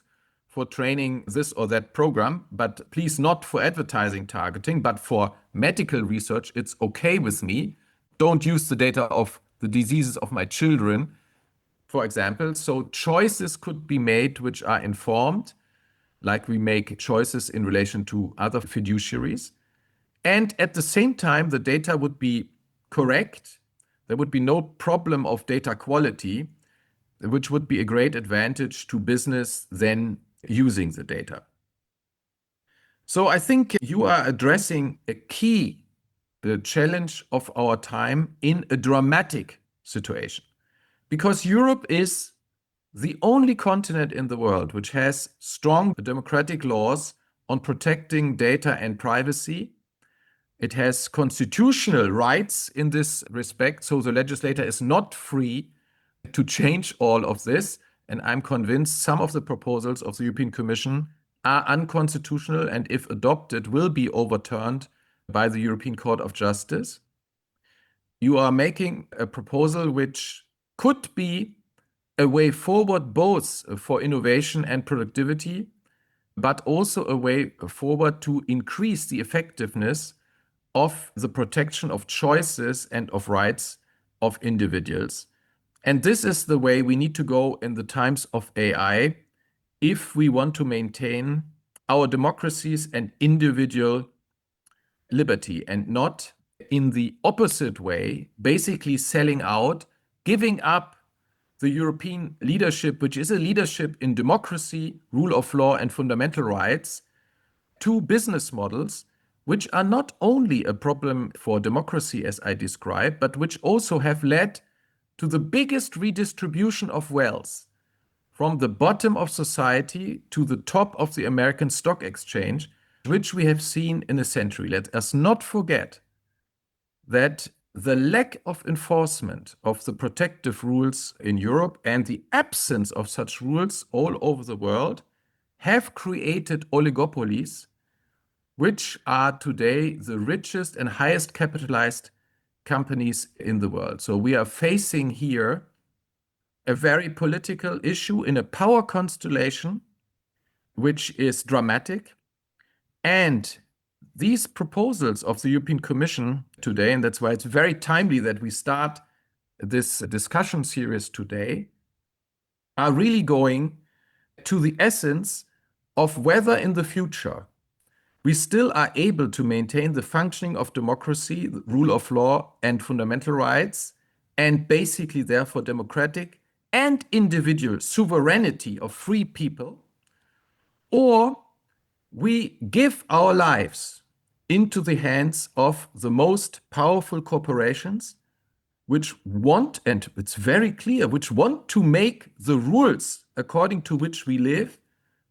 for training this or that program, but please not for advertising targeting, but for medical research, it's okay with me. Don't use the data of the diseases of my children, for example. So choices could be made which are informed, like we make choices in relation to other fiduciaries. And at the same time, the data would be correct. There would be no problem of data quality, which would be a great advantage to business then using the data. So I think you are addressing a key challenge of our time in a dramatic situation, because Europe is the only continent in the world which has strong democratic laws on protecting data and privacy. It has constitutional rights in this respect, so the legislator is not free to change all of this. And I'm convinced some of the proposals of the European Commission are unconstitutional, and if adopted, will be overturned by the European Court of Justice. You are making a proposal which could be a way forward both for innovation and productivity, but also a way forward to increase the effectiveness of the protection of choices and of rights of individuals. And this is the way we need to go in the times of AI if we want to maintain our democracies and individual liberty, and not in the opposite way, basically selling out, giving up the European leadership, which is a leadership in democracy, rule of law, and fundamental rights, to business models which are not only a problem for democracy, as I described, but which also have led to the biggest redistribution of wealth from the bottom of society to the top of the American stock exchange, which we have seen in a century. Let us not forget that the lack of enforcement of the protective rules in Europe and the absence of such rules all over the world have created oligopolies, which are today the richest and highest capitalized companies in the world. So we are facing here a very political issue in a power constellation which is dramatic. And these proposals of the European Commission today, and that's why it's very timely that we start this discussion series today, are really going to the essence of whether in the future we still are able to maintain the functioning of democracy, the rule of law, and fundamental rights, and basically therefore democratic and individual sovereignty of free people, or we give our lives into the hands of the most powerful corporations which want, and it's very clear, which want to make the rules according to which we live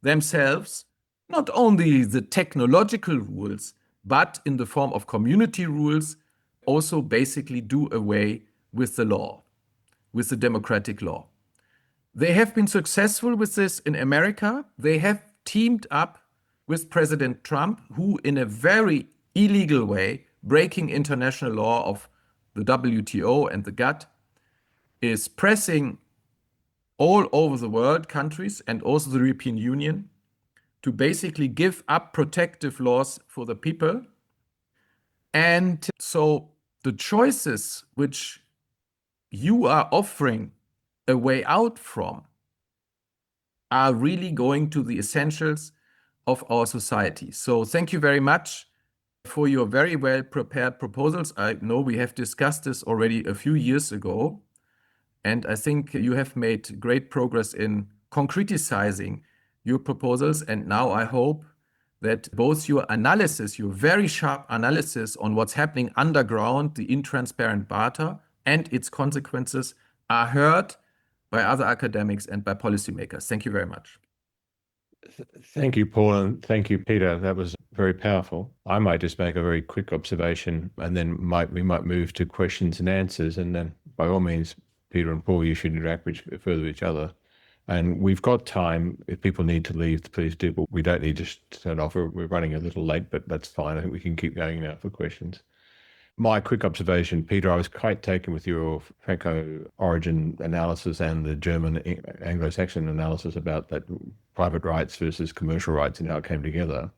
themselves, not only the technological rules, but in the form of community rules, also basically do away with the law, with the democratic law. They have been successful with this in America. They have teamed up with President Trump, who in a very illegal way, breaking international law of the WTO and the GATT, is pressing all over the world, countries, and also the European Union, to basically give up protective laws for the people. And so the choices which you are offering a way out from are really going to the essentials of our society. So thank you very much for your very well prepared proposals. I know we have discussed this already a few years ago, and I think you have made great progress in concretizing your proposals. And now I hope that both your analysis, your very sharp analysis on what's happening underground, the intransparent barter and its consequences, are heard by other academics and by policymakers. Thank you very much. Thank you, Paul, and thank you, Peter. That was very powerful. I might just make a very quick observation, and then we might move to questions and answers. And then, by all means, Peter and Paul, you should interact further with each other. And we've got time. If people need to leave, please do. But we don't need to turn off. We're running a little late, but that's fine. I think we can keep going now for questions. My quick observation, Peter, I was quite taken with your Franco-origin analysis and the German Anglo-Saxon analysis about that private rights versus commercial rights and how it came together.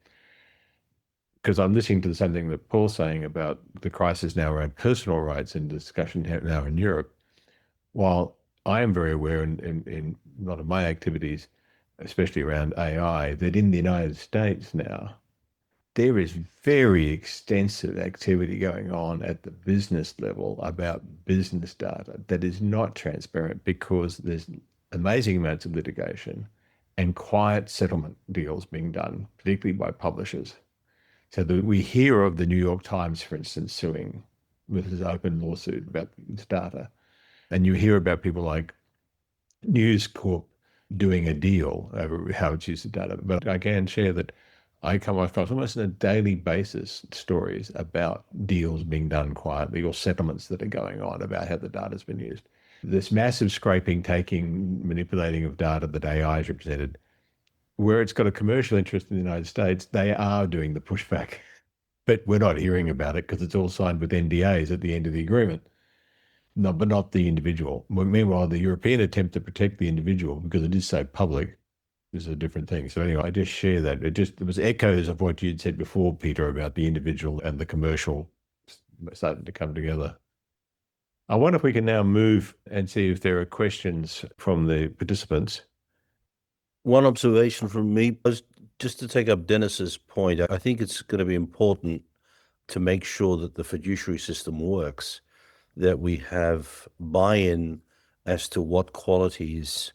Because I'm listening to the same thing that Paul's saying about the crisis now around personal rights and discussion now in Europe. While I am very aware in a lot of my activities, especially around AI, that in the United States now, there is very extensive activity going on at the business level about business data that is not transparent because there's amazing amounts of litigation and quiet settlement deals being done, particularly by publishers. So that we hear of the New York Times, for instance, suing with this open lawsuit about this data. And you hear about people like News Corp doing a deal over how it's used the data. But I can share that I come across almost on a daily basis stories about deals being done quietly or settlements that are going on about how the data's been used. This massive scraping, taking, manipulating of data that AI is represented, where it's got a commercial interest in the United States, they are doing the pushback. But we're not hearing about it because it's all signed with NDAs at the end of the agreement. no, but not the individual. Meanwhile, the European attempt to protect the individual, because it is so public, is a different thing. So anyway, I just share that. It was echoes of what you'd said before, Peter, about the individual and the commercial starting to come together. I wonder if we can now move and see if there are questions from the participants. One observation from me was just to take up Dennis's point. I think it's going to be important to make sure that the fiduciary system works, that we have buy-in as to what qualities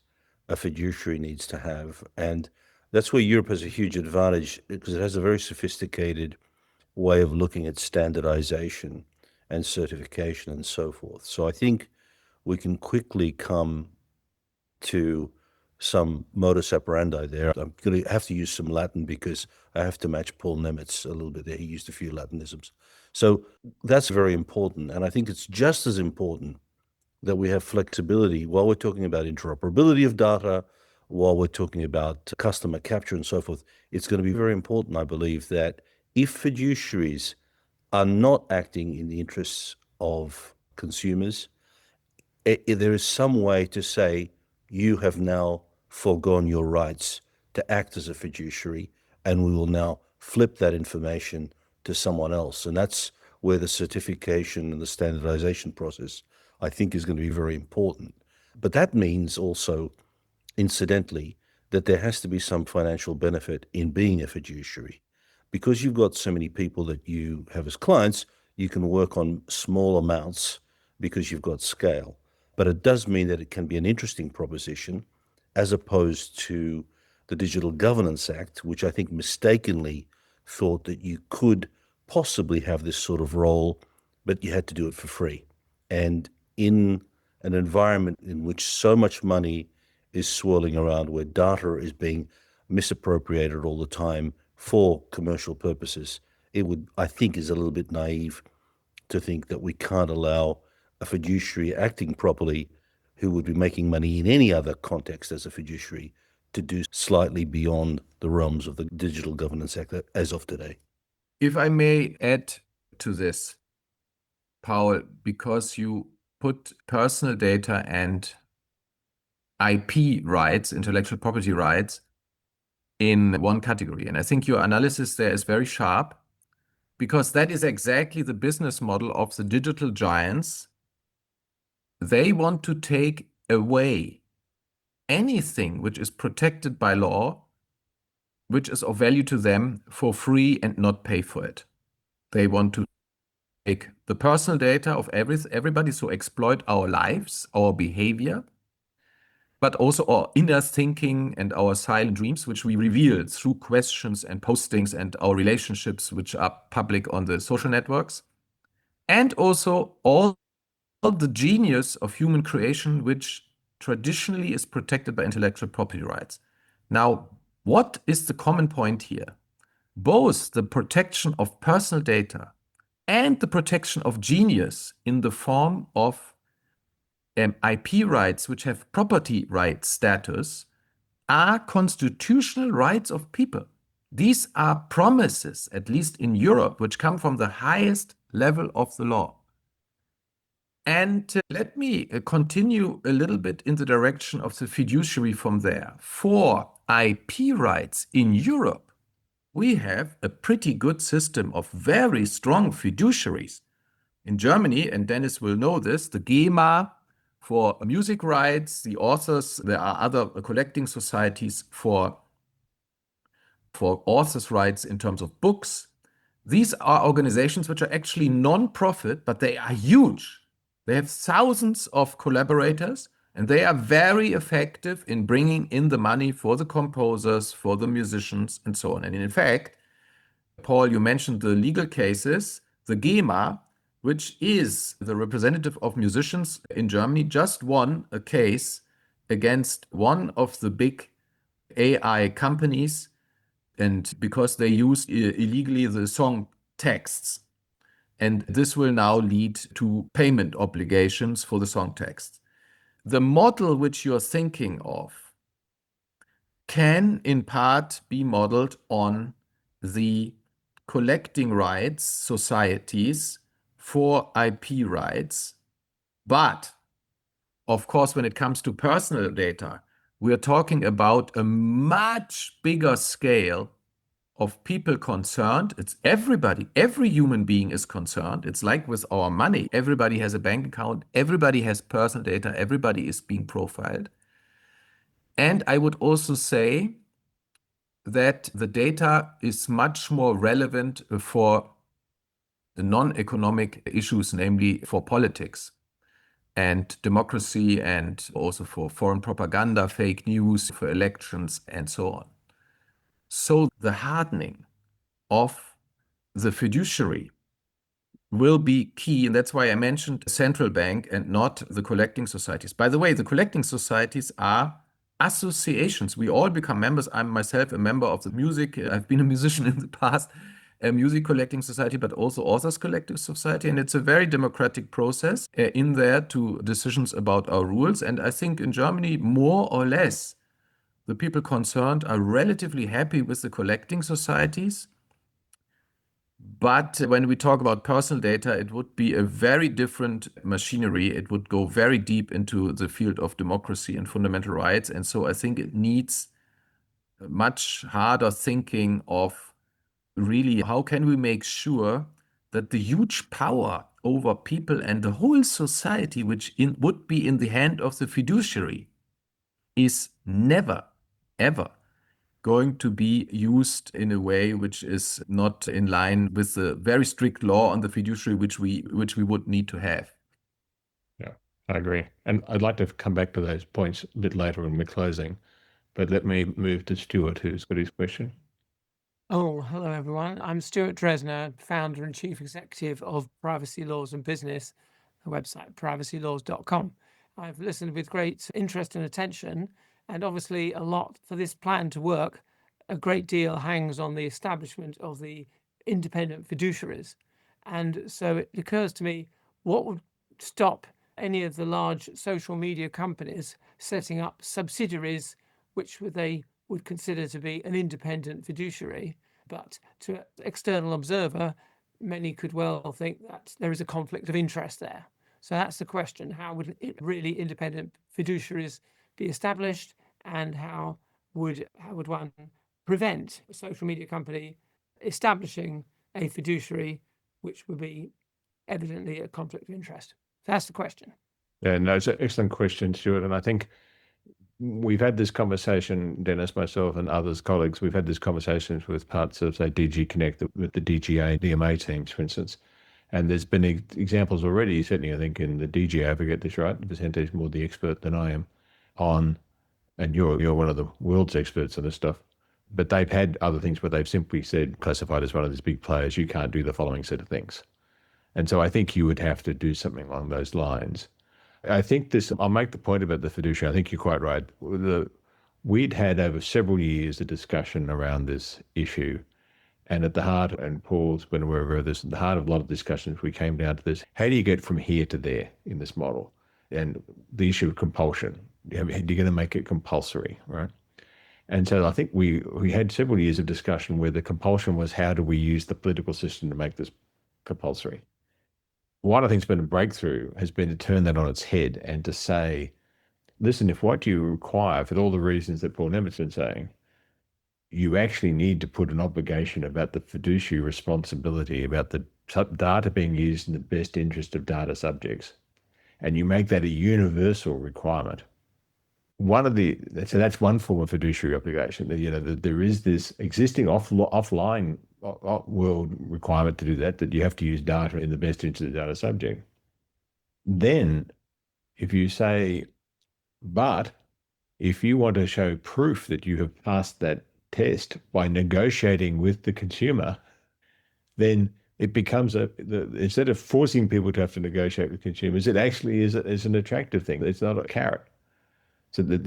a fiduciary needs to have. And that's where Europe has a huge advantage, because it has a very sophisticated way of looking at standardization and certification and so forth. So I think we can quickly come to some modus operandi there. I'm going to have to use some Latin because I have to match Paul Nemitz a little bit there. He used a few Latinisms. So that's very important. And I think it's just as important that we have flexibility while we're talking about interoperability of data, while we're talking about customer capture and so forth. It's going to be very important, I believe, that if fiduciaries are not acting in the interests of consumers, there is some way to say you have now foregone your rights to act as a fiduciary, and we will now flip that information to someone else. And that's where the certification and the standardization process, I think, is going to be very important. But that means also, incidentally, that there has to be some financial benefit in being a fiduciary. Because you've got so many people that you have as clients, you can work on small amounts because you've got scale. But it does mean that it can be an interesting proposition, as opposed to the Digital Governance Act, which I think mistakenly thought that you could possibly have this sort of role, but you had to do it for free. And in an environment in which so much money is swirling around, where data is being misappropriated all the time for commercial purposes, it would, I think, is a little bit naive to think that we can't allow a fiduciary acting properly, who would be making money in any other context as a fiduciary, to do slightly beyond the realms of the Digital Governance Act as of today. If I may add to this, Paul, because you put personal data and IP rights, intellectual property rights, in one category. And I think your analysis there is very sharp, because that is exactly the business model of the digital giants. They want to take away anything which is protected by law, which is of value to them, for free and not pay for it. They want to take the personal data of everybody, so exploit our lives, our behavior, but also our inner thinking and our silent dreams, which we reveal through questions and postings and our relationships, which are public on the social networks, and also all the genius of human creation, which traditionally is protected by intellectual property rights. Now, what is the common point here? Both the protection of personal data and the protection of genius in the form of IP rights, which have property right status, are constitutional rights of people. These are promises, at least in Europe, which come from the highest level of the law. And let me continue a little bit in the direction of the fiduciary from there. For IP rights in Europe, we have a pretty good system of very strong fiduciaries. In Germany, and Dennis will know this, the GEMA for music rights, the authors, there are other collecting societies for authors' rights in terms of books. These are organizations which are actually non-profit, but they are huge. They have thousands of collaborators, and they are very effective in bringing in the money for the composers, for the musicians, and so on. And in fact, Paul, you mentioned the legal cases. The GEMA, which is the representative of musicians in Germany, just won a case against one of the big AI companies, and because they used illegally the song texts. And this will now lead to payment obligations for the song texts. The model which you're thinking of can in part be modeled on the collecting rights societies for IP rights, But of course, when it comes to personal data, we are talking about a much bigger scale of people concerned. It's everybody, every human being is concerned. It's like with our money. Everybody has a bank account, everybody has personal data, everybody is being profiled. And I would also say that the data is much more relevant for the non-economic issues, namely for politics and democracy, and also for foreign propaganda, fake news, for elections, and so on. So the hardening of the fiduciary will be key, and that's why I mentioned central bank and not the collecting societies. By the way, the collecting societies are associations. We all become members. I'm myself a member of the music. I've been a musician in the past, a music collecting society, but also authors collecting society. And it's a very democratic process in there to decisions about our rules. And I think in Germany, more or less, the people concerned are relatively happy with the collecting societies. But when we talk about personal data, it would be a very different machinery. It would go very deep into the field of democracy and fundamental rights. And so I think it needs much harder thinking of really how can we make sure that the huge power over people and the whole society, which would be in the hand of the fiduciary, is never, ever going to be used in a way which is not in line with the very strict law on the fiduciary which we would need to have. Yeah, I agree. And I'd like to come back to those points a bit later when we're closing, but let me move to Stuart, who's got his question. Oh, hello everyone. I'm Stuart Dresner, founder and chief executive of Privacy Laws and Business, the website privacylaws.com. I've listened with great interest and attention, and obviously a lot for this plan to work. A great deal hangs on the establishment of the independent fiduciaries. And so it occurs to me, what would stop any of the large social media companies setting up subsidiaries which they would consider to be an independent fiduciary? But to an external observer, many could well think that there is a conflict of interest there. So that's the question. How would really independent fiduciaries be established, and how would one prevent a social media company establishing a fiduciary which would be evidently a conflict of interest? So that's the question. Yeah, no, it's an excellent question, Stuart. And I think we've had this conversation, Dennis, myself, and others, colleagues. We've had this conversations with parts of, say, DG Connect, with the DGA, DMA teams, for instance. And there's been examples already, certainly, I think, in the DGA, if I get this right, Vicente's more the expert than I am on, and you're one of the world's experts on this stuff. But they've had other things where they've simply said, classified as one of these big players, you can't do the following set of things. And so I think you would have to do something along those lines. I think I'll make the point about the fiduciary. I think you're quite right. We'd had over several years a discussion around this issue. And at the heart, and Paul's been aware of this, at the heart of a lot of discussions, we came down to this. How do you get from here to there in this model? And the issue of compulsion. You're going to make it compulsory, right? And so I think we had several years of discussion where the compulsion was, how do we use the political system to make this compulsory? One of the things that's been a breakthrough has been to turn that on its head and to say, listen, if what you require, for all the reasons that Paul Nemeth's been saying, you actually need to put an obligation about the fiduciary responsibility, about the data being used in the best interest of data subjects, and you make that a universal requirement. So that's one form of fiduciary obligation. That there is this existing offline world requirement to do that you have to use data in the best interest of the data subject. Then, if you say, but if you want to show proof that you have passed that test by negotiating with the consumer, then it becomes instead of forcing people to have to negotiate with consumers, it actually is an attractive thing. It's not a carrot. So that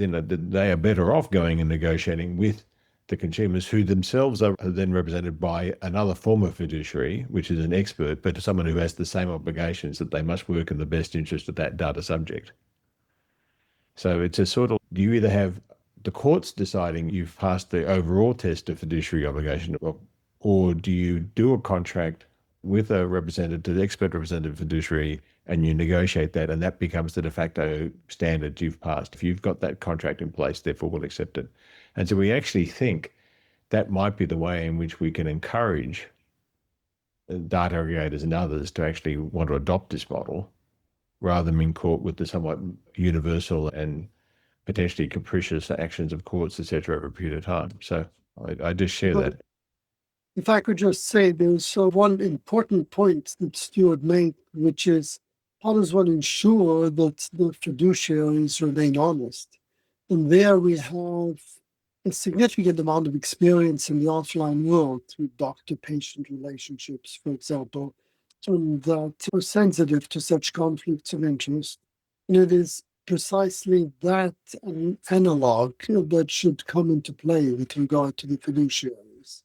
they are better off going and negotiating with the consumers, who themselves are then represented by another form of fiduciary, which is an expert, but someone who has the same obligations that they must work in the best interest of that data subject. So it's a sort of, do you either have the courts deciding you've passed the overall test of fiduciary obligation, or do you do a contract with a representative, the expert representative fiduciary, and you negotiate that, and that becomes the de facto standard you've passed. If you've got that contract in place, therefore we'll accept it. And so we actually think that might be the way in which we can encourage data aggregators and others to actually want to adopt this model rather than being caught with the somewhat universal and potentially capricious actions of courts, etc., over a period of time. So I just share that. If I could just say, there's one important point that Stuart made, which is how does one ensure that the fiduciaries remain honest? And there we have a significant amount of experience in the offline world with doctor-patient relationships, for example, and that are sensitive to such conflicts of interest. And it is precisely that analog that should come into play with regard to the fiduciaries,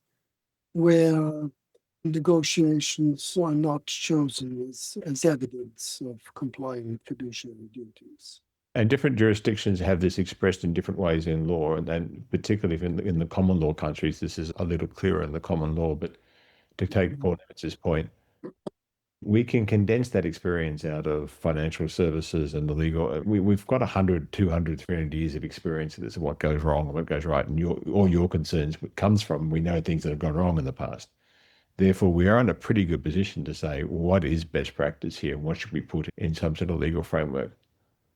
where negotiations are not chosen as evidence of complying with fiduciary duties. And different jurisdictions have this expressed in different ways in law, and then particularly in the common law countries, this is a little clearer in the common law. But to take Paul Nemitz's point, we can condense that experience out of financial services and the legal. We've got 100, 200, 300 years of experience of this, of what goes wrong and what goes right. And all your concerns comes from, we know things that have gone wrong in the past. Therefore, we are in a pretty good position to say, what is best practice here? What should we put in some sort of legal framework?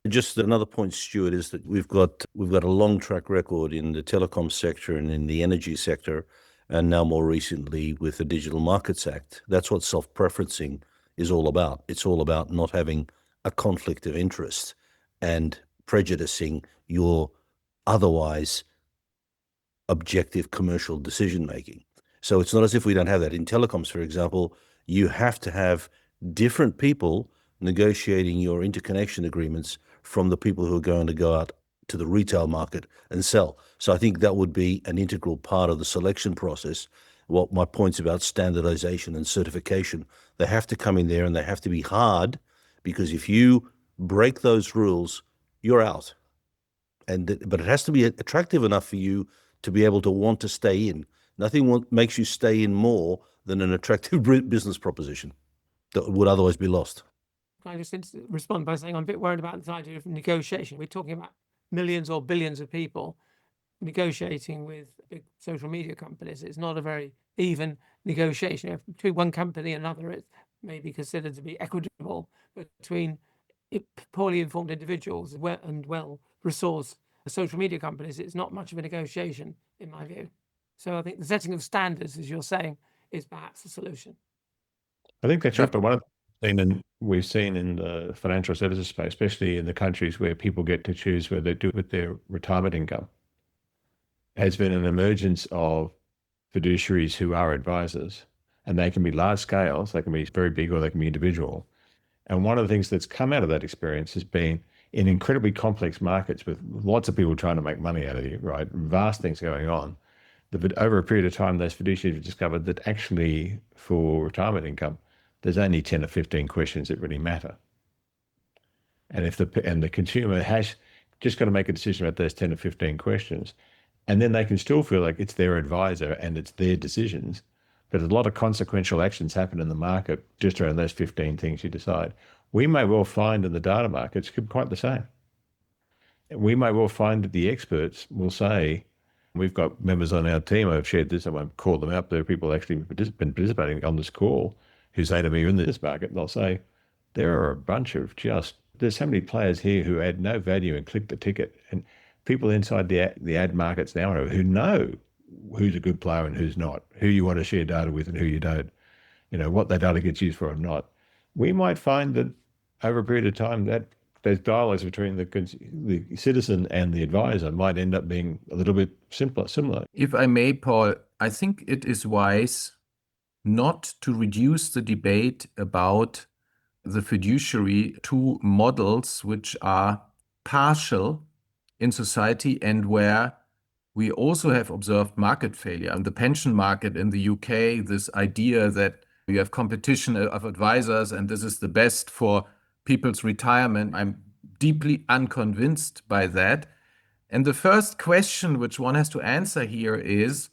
Just another point, Stuart, is that we've got a long track record in the telecom sector and in the energy sector, and now more recently with the Digital Markets Act. That's what self-preferencing is all about. It's all about not having a conflict of interest and prejudicing your otherwise objective commercial decision making. So it's not as if we don't have that. In telecoms, for example, you have to have different people negotiating your interconnection agreements from the people who are going to go out to the retail market and sell. So I think that would be an integral part of the selection process. What my points about standardization and certification, they have to come in there and they have to be hard, because if you break those rules, you're out. But it has to be attractive enough for you to be able to want to stay in. Nothing makes you stay in more than an attractive business proposition that would otherwise be lost. Can I just respond by saying I'm a bit worried about this idea of negotiation. We're talking about millions or billions of people negotiating with big social media companies. It's not a very even negotiation. If between one company and another, it may be considered to be equitable, but between poorly informed individuals and well-resourced social media companies, it's not much of a negotiation, in my view. So I think the setting of standards, as you're saying, is perhaps the solution. I think that's right. But one of the things we've seen in the financial services space, especially in the countries where people get to choose where they do with their retirement income, has been an emergence of fiduciaries who are advisors, and they can be large scales, they can be very big, or they can be individual. And one of the things that's come out of that experience has been in incredibly complex markets with lots of people trying to make money out of you, right? Vast things going on. Over a period of time, those fiduciaries have discovered that actually for retirement income, there's only 10 or 15 questions that really matter. And if the consumer has just got to make a decision about those 10 or 15 questions, and then they can still feel like it's their advisor and it's their decisions, but a lot of consequential actions happen in the market just around those 15 things you decide. We may well find in the data markets could be quite the same. We may well find that the experts will say, we've got members on our team, I've shared this, I won't call them out, there are people actually been participating on this call who say to me in this market, and they'll say, there are a bunch of there's so many players here who add no value and click the ticket. And people inside the ad markets now who know who's a good player and who's not, who you want to share data with and who you don't, what that data gets used for or not. We might find that over a period of time that those dialogues between the citizen and the advisor might end up being a little bit similar. If I may, Paul, I think it is wise not to reduce the debate about the fiduciary to models which are partial in society and where we also have observed market failure. In the pension market in the UK, this idea that you have competition of advisors and this is the best for people's retirement, I'm deeply unconvinced by that. And the first question which one has to answer here is,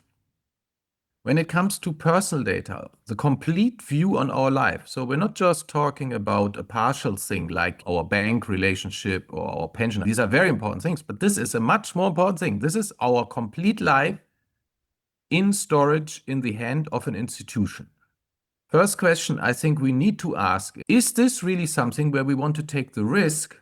When it comes to personal data, the complete view on our life. So we're not just talking about a partial thing like our bank relationship or our pension. These are very important things, but this is a much more important thing. This is our complete life in storage in the hand of an institution. First question I think we need to ask, is this really something where we want to take the risk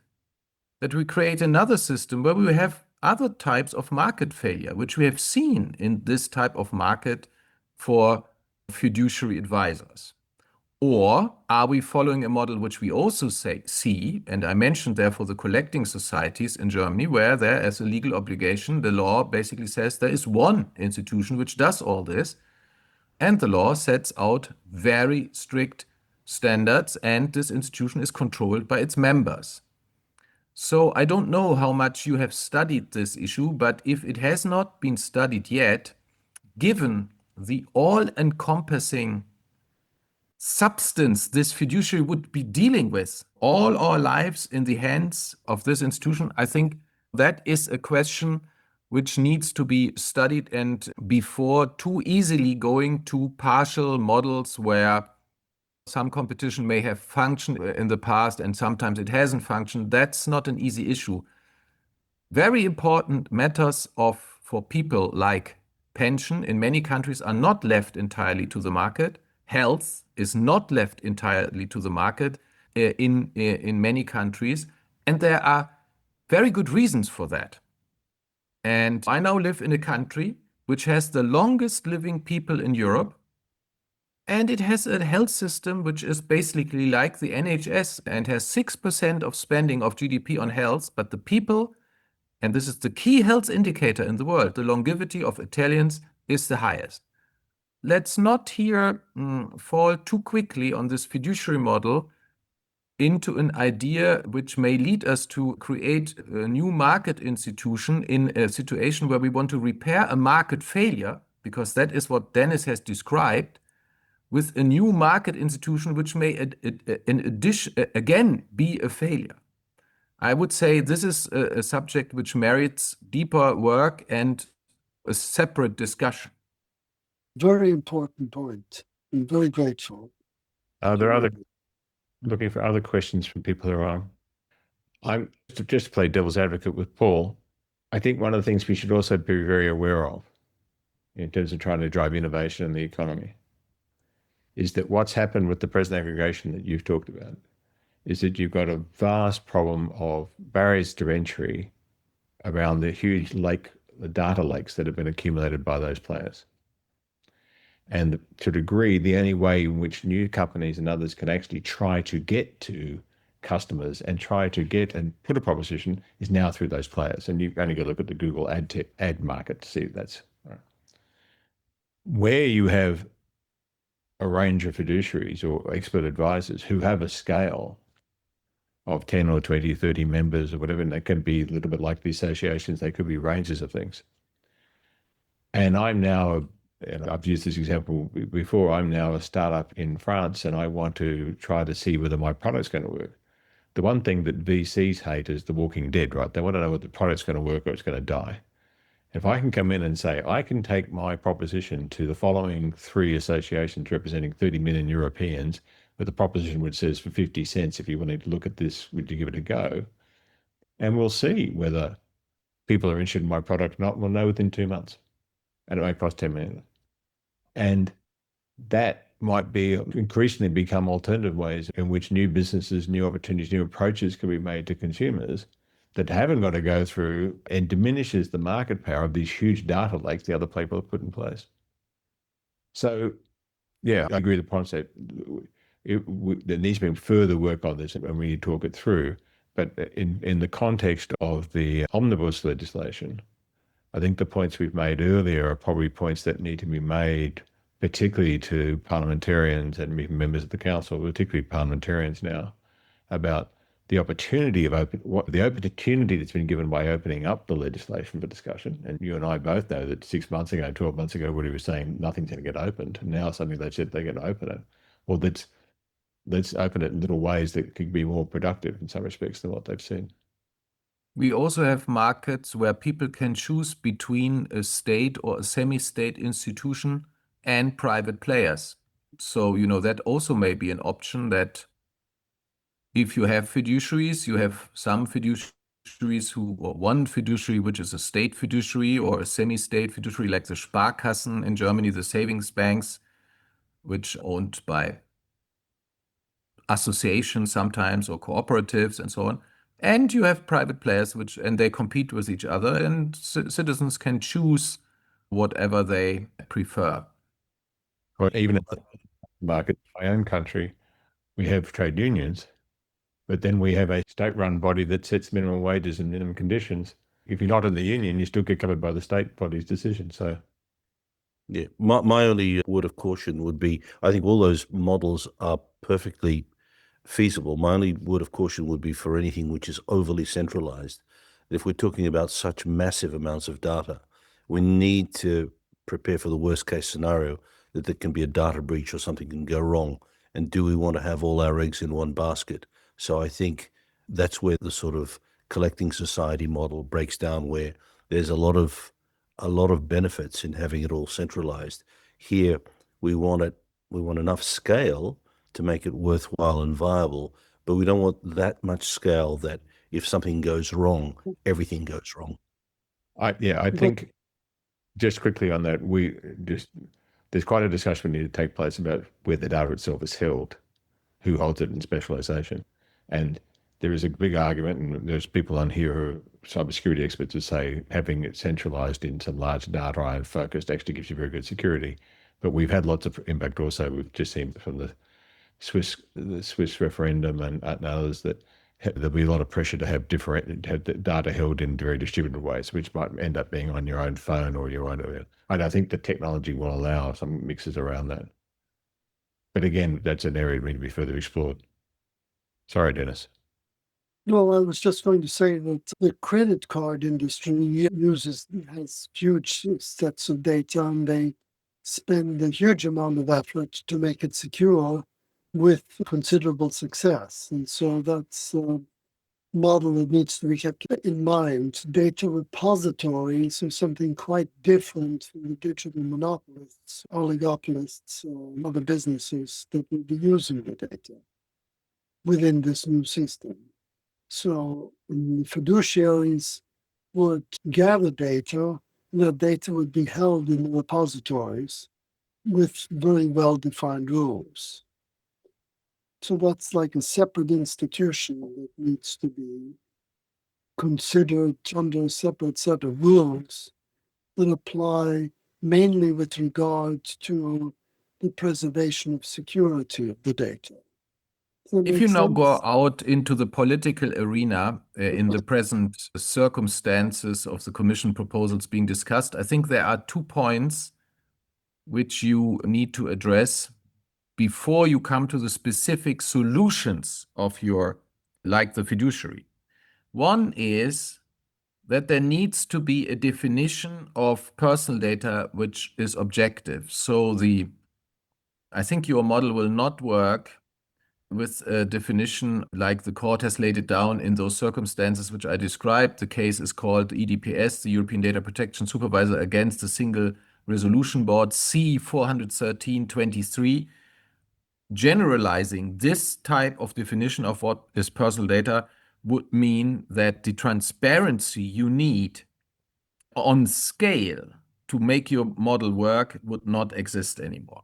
that we create another system where we have other types of market failure, which we have seen in this type of market for fiduciary advisors? Or are we following a model which we also see, and I mentioned therefore the collecting societies in Germany, where there is a legal obligation, the law basically says there is one institution which does all this, and the law sets out very strict standards, and this institution is controlled by its members. So I don't know how much you have studied this issue, but if it has not been studied yet, given the all-encompassing substance this fiduciary would be dealing with, all our lives in the hands of this institution, I think that is a question which needs to be studied, and before too easily going to partial models where some competition may have functioned in the past and sometimes it hasn't functioned. That's not an easy issue. Very important matters for people like pension in many countries are not left entirely to the market. Health is not left entirely to the market in many countries, and there are very good reasons for that. And I now live in a country which has the longest living people in Europe, and it has a health system which is basically like the NHS and has 6% of spending of GDP on health, but the people, and this is the key health indicator in the world, the longevity of Italians is the highest. Let's not here fall too quickly on this fiduciary model into an idea which may lead us to create a new market institution in a situation where we want to repair a market failure, because that is what Dennis has described, with a new market institution which may in addition again be a failure. I would say this is a subject which merits deeper work and a separate discussion. Very important point. I'm very grateful. Are there looking for other questions from people who are on? I'm just to play devil's advocate with Paul. I think one of the things we should also be very aware of in terms of trying to drive innovation in the economy is that what's happened with the present aggregation that you've talked about is that you've got a vast problem of barriers to entry around the huge the data lakes that have been accumulated by those players. And to a degree, the only way in which new companies and others can actually try to get to customers and try to get and put a proposition is now through those players. And you've only got to look at the Google ad market to see that's right. Where you have a range of fiduciaries or expert advisors who have a scale of 10 or 20, 30 members or whatever, and they can be a little bit like the associations, they could be ranges of things. And I'm now, and I've used this example before, I'm now a startup in France and I want to try to see whether my product's going to work. The one thing that VCs hate is the walking dead, right? They want to know whether the product's going to work or it's going to die. If I can come in and say, I can take my proposition to the following 3 associations representing 30 million Europeans with a proposition which says for 50 cents, if you wanted to look at this, would you give it a go? And we'll see whether people are interested in my product or not. We'll know within 2 months. And it may cost 10 million. And that might be increasingly become alternative ways in which new businesses, new opportunities, new approaches can be made to consumers that haven't got to go through and diminishes the market power of these huge data lakes the other people have put in place. So, yeah, I agree with the concept. There needs to be further work on this and we need to talk it through. But in the context of the omnibus legislation, I think the points we've made earlier are probably points that need to be made, particularly to parliamentarians and members of the council, particularly parliamentarians now, about the opportunity of the opportunity that's been given by opening up the legislation for discussion. And you and I both know that 6 months ago, 12 months ago, everybody was saying nothing's going to get opened. And now suddenly they said they're going to open it. Well, let's open it in little ways that could be more productive in some respects than what they've seen. We also have markets where people can choose between a state or a semi-state institution and private players. So, that also may be an option, that if you have fiduciaries, you have some fiduciaries or one fiduciary, which is a state fiduciary or a semi-state fiduciary, like the Sparkassen in Germany, the savings banks, which are owned by associations sometimes or cooperatives and so on. And you have private players, and they compete with each other, and citizens can choose whatever they prefer. Or even in the market, in my own country, we have trade unions, but then we have a state-run body that sets minimum wages and minimum conditions. If you're not in the union, you still get covered by the state body's decision. So, Yeah, my only word of caution would be, I think all those models are perfectly feasible. My only word of caution would be for anything which is overly centralized. If we're talking about such massive amounts of data, we need to prepare for the worst case scenario, that there can be a data breach or something can go wrong. And do we want to have all our eggs in one basket? So I think that's where the sort of collecting society model breaks down, where there's a lot of benefits in having it all centralized. Here, we want enough scale to make it worthwhile and viable, but we don't want that much scale that if something goes wrong, everything goes wrong. I think just quickly on that, there's quite a discussion we need to take place about where the data itself is held, who holds it in specialization. And there is a big argument, and there's people on here who are cybersecurity experts who say having it centralized in some large data iron focused actually gives you very good security. But we've had lots of impact also. We've just seen from the Swiss referendum and others that there'll be a lot of pressure to have the data held in very distributed ways, which might end up being on your own phone or your own. And I think the technology will allow some mixes around that. But again, that's an area that needs to be further explored. Sorry, Dennis. No, I was just going to say that the credit card industry has huge sets of data, and they spend a huge amount of effort to make it secure with considerable success. And so that's a model that needs to be kept in mind. Data repositories are something quite different from the digital monopolists, oligopolists, or other businesses that will be using the data within this new system. So the fiduciaries would gather data, and that data would be held in the repositories with very well-defined rules. So that's like a separate institution that needs to be considered under a separate set of rules that apply mainly with regard to the preservation of security of the data. If you now go out into the political arena in the present circumstances of the Commission proposals being discussed, I think there are 2 points which you need to address before you come to the specific solutions of like the fiduciary. One is that there needs to be a definition of personal data which is objective. So I think your model will not work with a definition like the court has laid it down in those circumstances which I described. The case is called EDPS, the European Data Protection Supervisor against the Single Resolution Board, C413/23. Generalizing this type of definition of what is personal data would mean that the transparency you need on scale to make your model work would not exist anymore.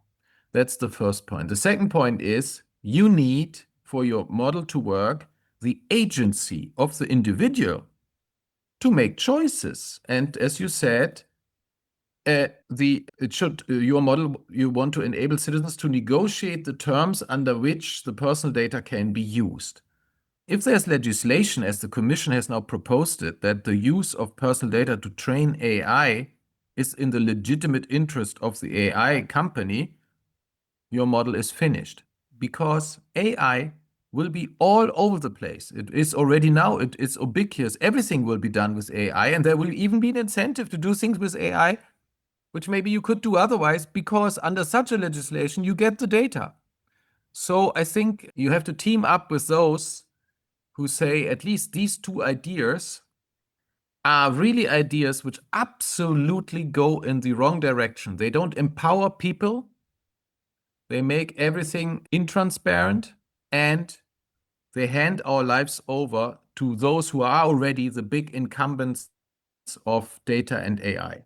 That's the first point. The second point is you need, for your model to work, the agency of the individual to make choices. And as you said, your model, you want to enable citizens to negotiate the terms under which the personal data can be used. If there's legislation, as the Commission has now proposed it, that the use of personal data to train AI is in the legitimate interest of the AI company, your model is finished, because AI will be all over the place. It is already now, it is ubiquitous. Everything will be done with AI, and there will even be an incentive to do things with AI which maybe you could do otherwise, because under such a legislation, you get the data. So I think you have to team up with those who say at least these 2 ideas are really ideas which absolutely go in the wrong direction. They don't empower people. They make everything intransparent, and they hand our lives over to those who are already the big incumbents of data and AI.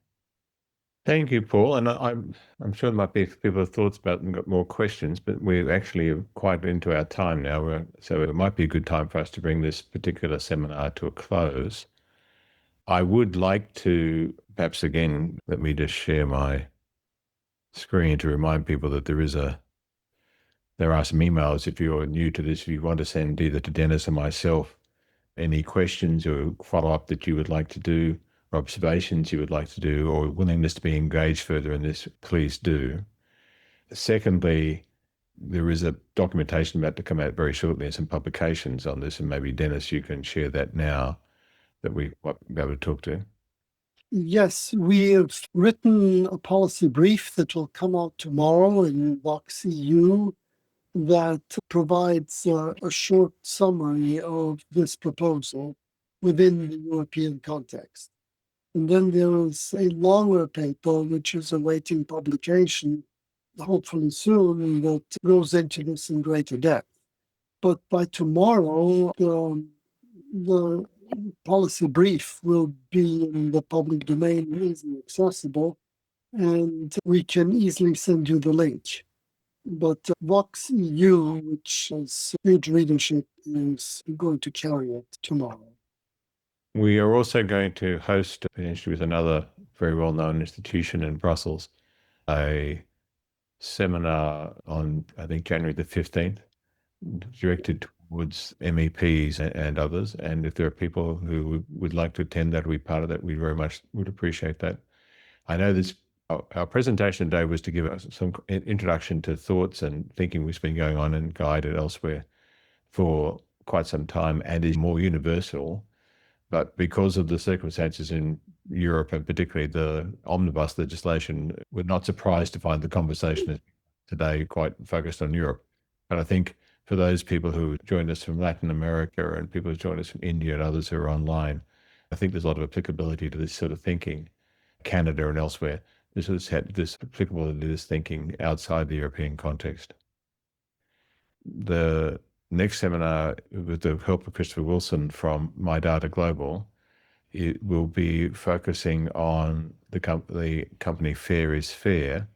Thank you, Paul. And I'm sure there might be people have thoughts about and got more questions, but we're actually quite into our time now. So it might be a good time for us to bring this particular seminar to a close. I would like to, perhaps again, let me just share my screen to remind people that there are some emails if you're new to this, if you want to send either to Dennis or myself any questions or follow-up that you would like to do, or observations you would like to do, or willingness to be engaged further in this, please do. Secondly, there is a documentation about to come out very shortly and some publications on this, and maybe Dennis, you can share that now that we might be able to talk to. Yes, we have written a policy brief that will come out tomorrow in Vox EU that provides a short summary of this proposal within the European context. And then there is a longer paper which is awaiting publication, hopefully soon, that goes into this in greater depth. But by tomorrow, the policy brief will be in the public domain, easily accessible, and we can easily send you the link. But Vox EU, which has huge readership, is going to carry it tomorrow. We are also going to host, potentially with another very well-known institution in Brussels, a seminar on, I think, January the 15th, directed towards MEPs and others. And if there are people who would like to attend that or be part of that, we very much would appreciate that. I know this. Our presentation today was to give us some introduction to thoughts and thinking which has been going on in GIDE and elsewhere for quite some time and is more universal. But because of the circumstances in Europe and particularly the omnibus legislation, we're not surprised to find the conversation today quite focused on Europe. But I think for those people who joined us from Latin America and people who joined us from India and others who are online, I think there's a lot of applicability to this sort of thinking, Canada and elsewhere. This applicability to this thinking outside the European context. The next seminar, with the help of Christopher Wilson from My Data Global, it will be focusing on the company Fair is Fair,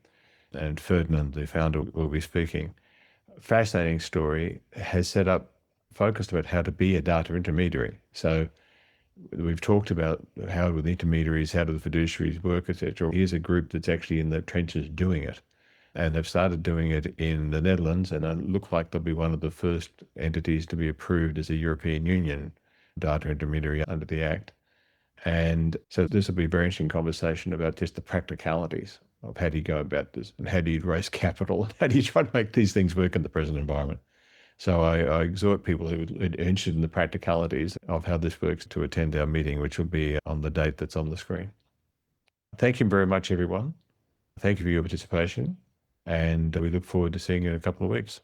and Ferdinand, the founder, will be speaking. Fascinating story, has set up, focused about how to be a data intermediary. So we've talked about how do the intermediaries, how do the fiduciaries work, etc. Here's a group that's actually in the trenches doing it. And they've started doing it in the Netherlands, and it looks like they'll be one of the first entities to be approved as a European Union data intermediary under the Act. And so this will be a very interesting conversation about just the practicalities of how do you go about this, and how do you raise capital, how do you try to make these things work in the present environment. So I exhort people who are interested in the practicalities of how this works to attend our meeting, which will be on the date that's on the screen. Thank you very much, everyone. Thank you for your participation, and we look forward to seeing you in a couple of weeks.